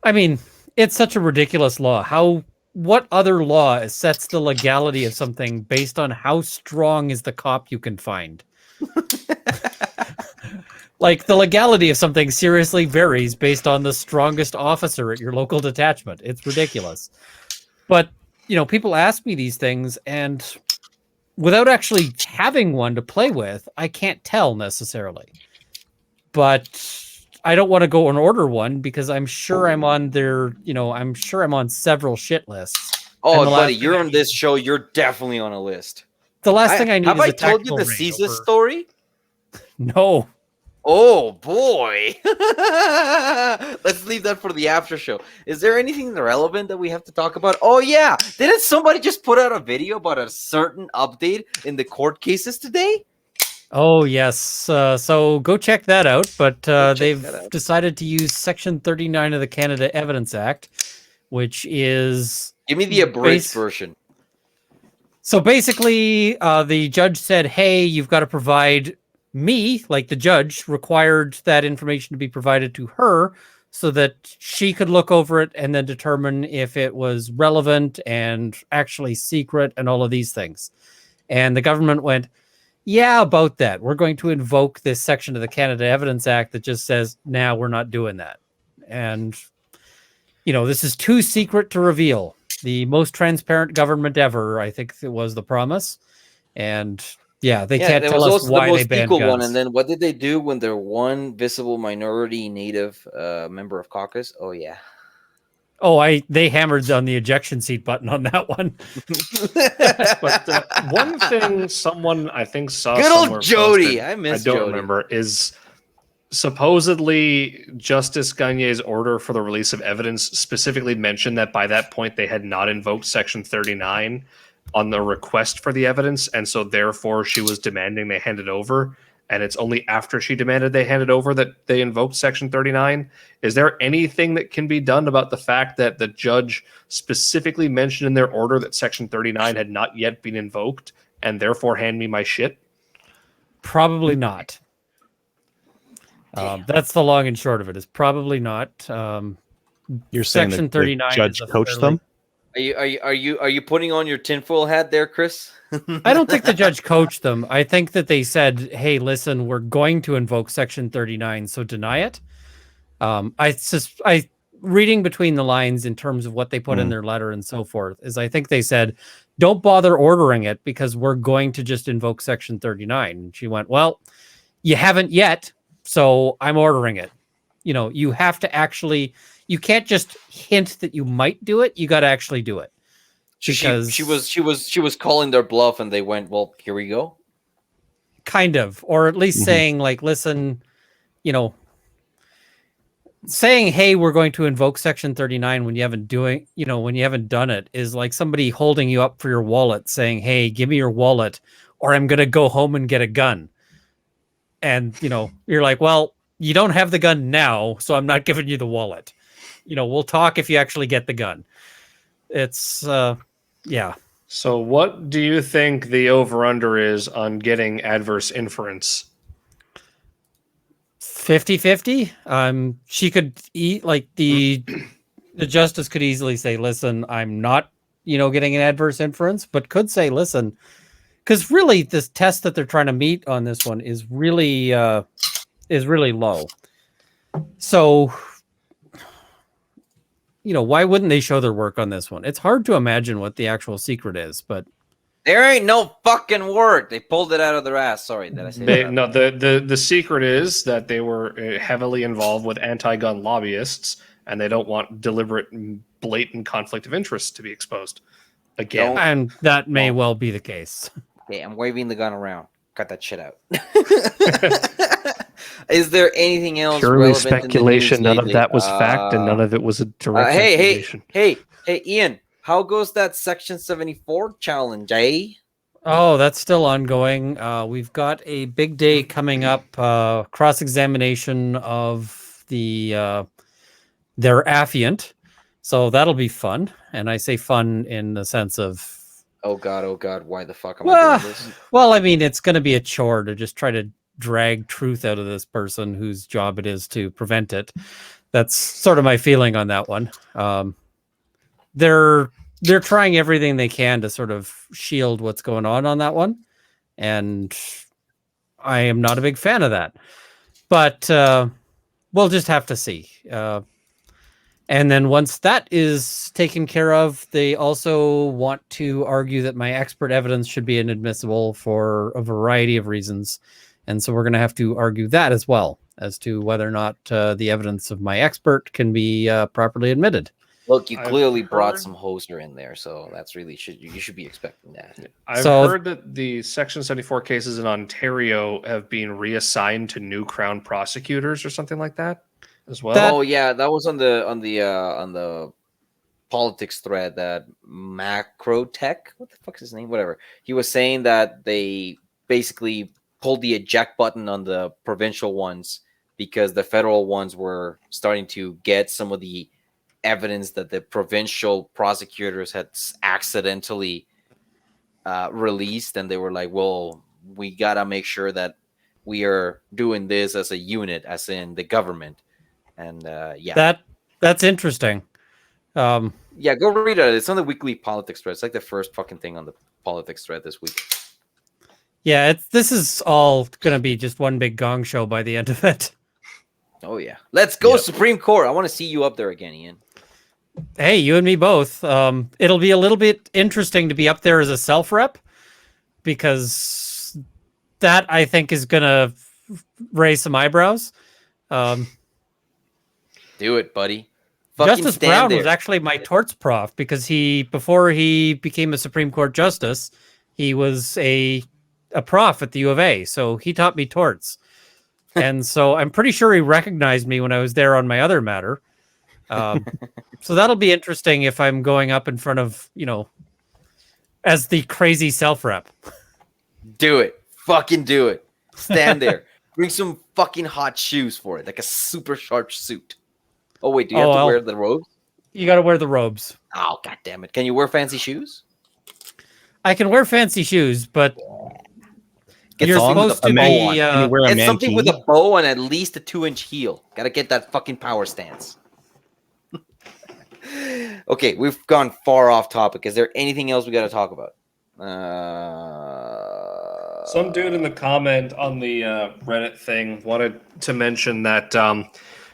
I mean, it's such a ridiculous law. What other law sets the legality of something based on how strong is the cop you can find? Like, the legality of something seriously varies based on the strongest officer at your local detachment. It's ridiculous. But, people ask me these things, and without actually having one to play with, I can't tell necessarily. But I don't want to go and order one because I'm sure I'm on I'm sure I'm on several shit lists. Oh, buddy, you're on this show. You're definitely on a list. The last thing I need have is I a told you the tactical Caesar radio story? No. Oh boy. Let's leave that for the after show. Is there anything relevant that we have to talk about? Oh yeah. Didn't somebody just put out a video about a certain update in the court cases today? Oh yes. So go check that out. But they've decided to use Section 39 of the Canada Evidence Act, which is give me the abridged version. So basically, the judge said, "Hey, you've got to provide." Me, like the judge, required that information to be provided to her so that she could look over it and then determine if it was relevant and actually secret and all of these things. And the government went, yeah, about that. We're going to invoke this section of the Canada Evidence Act that just says, nah, we're not doing that. And, this is too secret to reveal. The most transparent government ever, I think it was the promise. And yeah, they can't tell us why they banned guns. One. And then what did they do when their one visible minority native member of caucus? Oh yeah. Oh, they hammered on the ejection seat button on that one. But one thing someone I think saw good old Jody. Posted, I miss. I don't Jody. remember is supposedly Justice Gagne's order for the release of evidence specifically mentioned that by that point they had not invoked Section 39 on the request for the evidence, and so therefore she was demanding they hand it over, and it's only after she demanded they hand it over that they invoked Section 39. Is there anything that can be done about the fact that the judge specifically mentioned in their order that Section 39 had not yet been invoked, and therefore hand me my shit? Probably not. That's the long and short of it. Is probably not. You're saying Section that 39 the judge coached them? Are you putting on your tinfoil hat there, Chris? I don't think the judge coached them. I think that they said, "Hey, listen, we're going to invoke Section 39, so deny it." I reading between the lines in terms of what they put in their letter and so forth is I think they said, "Don't bother ordering it because we're going to just invoke Section 39." And she went, "Well, you haven't yet, so I'm ordering it." You have to actually. You can't just hint that you might do it. You got to actually do it. Because she was calling their bluff, and they went, "Well, here we go." Kind of, or at least saying, like, listen, saying, "Hey, we're going to invoke Section 39" when you haven't done it is like somebody holding you up for your wallet, saying, "Hey, give me your wallet, or I'm gonna go home and get a gun." And you're like, "Well, you don't have the gun now, so I'm not giving you the wallet." We'll talk if you actually get the gun. It's, yeah. So what do you think the over-under is on getting adverse inference? 50-50. She could eat like the justice could easily say, listen, I'm not, getting an adverse inference, but could say, listen, because really this test that they're trying to meet on this one is really low. So, why wouldn't they show their work on this one? It's hard to imagine what the actual secret is, but There ain't no fucking word. They pulled it out of their ass. Sorry, did I say that? No, the secret is that they were heavily involved with anti-gun lobbyists, and they don't want deliberate, blatant conflict of interest to be exposed. Again, and that may well be the case. Okay, I'm waving the gun around. Cut that shit out. Is there anything else? purely relevant in the speculation. news None of lately? that was fact, and none of it was a direct accusation. Hey, Ian, how goes that Section 74 challenge, eh? Oh, that's still ongoing. We've got a big day coming up. Cross-examination of their affiant, so that'll be fun. And I say fun in the sense of, Oh God, why the fuck am I doing this? well, I mean, it's going to be a chore to just try to drag truth out of this person whose job it is to prevent it. That's sort of my feeling on that one. They're trying everything they can to sort of shield what's going on that one, and I am not a big fan of that. But we'll just have to see. And then once that is taken care of, they also want to argue that my expert evidence should be inadmissible for a variety of reasons. And so we're going to have to argue that as well, as to whether or not the evidence of my expert can be properly admitted. Look, you clearly brought heard- some hoser in there, so that's really you should be expecting that. I've heard that the Section 74 cases in Ontario have been reassigned to new Crown prosecutors or something like that as well. Oh yeah, that was on the politics thread that Macrotech, what the fuck is his name? Whatever. He was saying that they basically pulled the eject button on the provincial ones because the federal ones were starting to get some of the evidence that the provincial prosecutors had accidentally released, and they were like, well, we gotta make sure that we are doing this as a unit, as in the government. And That's interesting. Yeah, go read it. It's on the weekly politics thread. It's like the first fucking thing on the politics thread this week. Yeah, this is all going to be just one big gong show by the end of it. Oh yeah, let's go Supreme Court. I want to see you up there again, Ian. Hey, you and me both. It'll be a little bit interesting to be up there as a self-rep, because that, I think, is going to raise some eyebrows. Do it, buddy. Fucking Justice stand Brown there. was actually my torts prof, because before he became a Supreme Court justice, he was a prof at the U of A, so he taught me torts. And so I'm pretty sure he recognized me when I was there on my other matter. So that'll be interesting if I'm going up in front of, as the crazy self-rep. Do it. Fucking do it. Stand there. Bring some fucking hot shoes for it, like a super sharp suit. Oh, wait, do you have to wear the robes? You got to wear the robes. Oh, god damn it. Can you wear fancy shoes? I can wear fancy shoes, but Get you're something with supposed a to bow be... on. Can you wear a Get something with mankini? a bow and at least a 2-inch heel. Gotta get that fucking power stance. Okay, we've gone far off topic. Is there anything else we got to talk about? Some dude in the comment on the Reddit thing wanted to mention that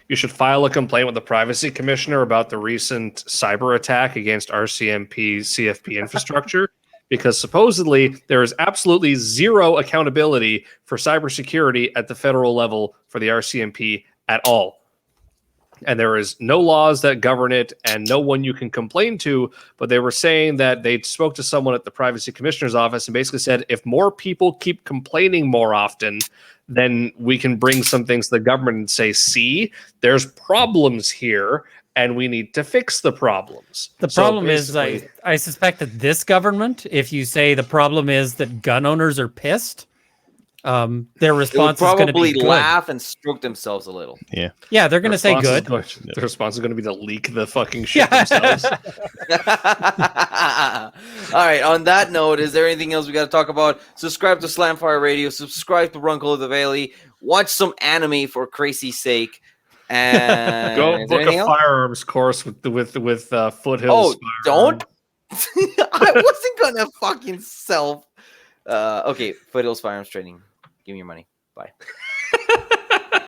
you should file a complaint with the privacy commissioner about the recent cyber attack against RCMP CFP infrastructure, because supposedly there is absolutely zero accountability for cybersecurity at the federal level for the RCMP at all. And there is no laws that govern it and no one you can complain to. But they were saying that they spoke to someone at the privacy commissioner's office and basically said, if more people keep complaining more often, then we can bring some things to the government and say, see, there's problems here and we need to fix the problems. The problem is, I suspect that this government, if you say the problem is that gun owners are pissed, their They would response is going to probably be good. laugh and stroke themselves a little. Yeah, they're going to say good. The response is going to be to leak the fucking shit themselves. All right. On that note, is there anything else we got to talk about? Subscribe to Slamfire Radio. Subscribe to Runkle of the Valley. Watch some anime for crazy's sake. And Go book a firearms course with Foothills. Oh, don't! I wasn't gonna fucking sell. Okay, Foothills Firearms Training. Give me your money. Bye.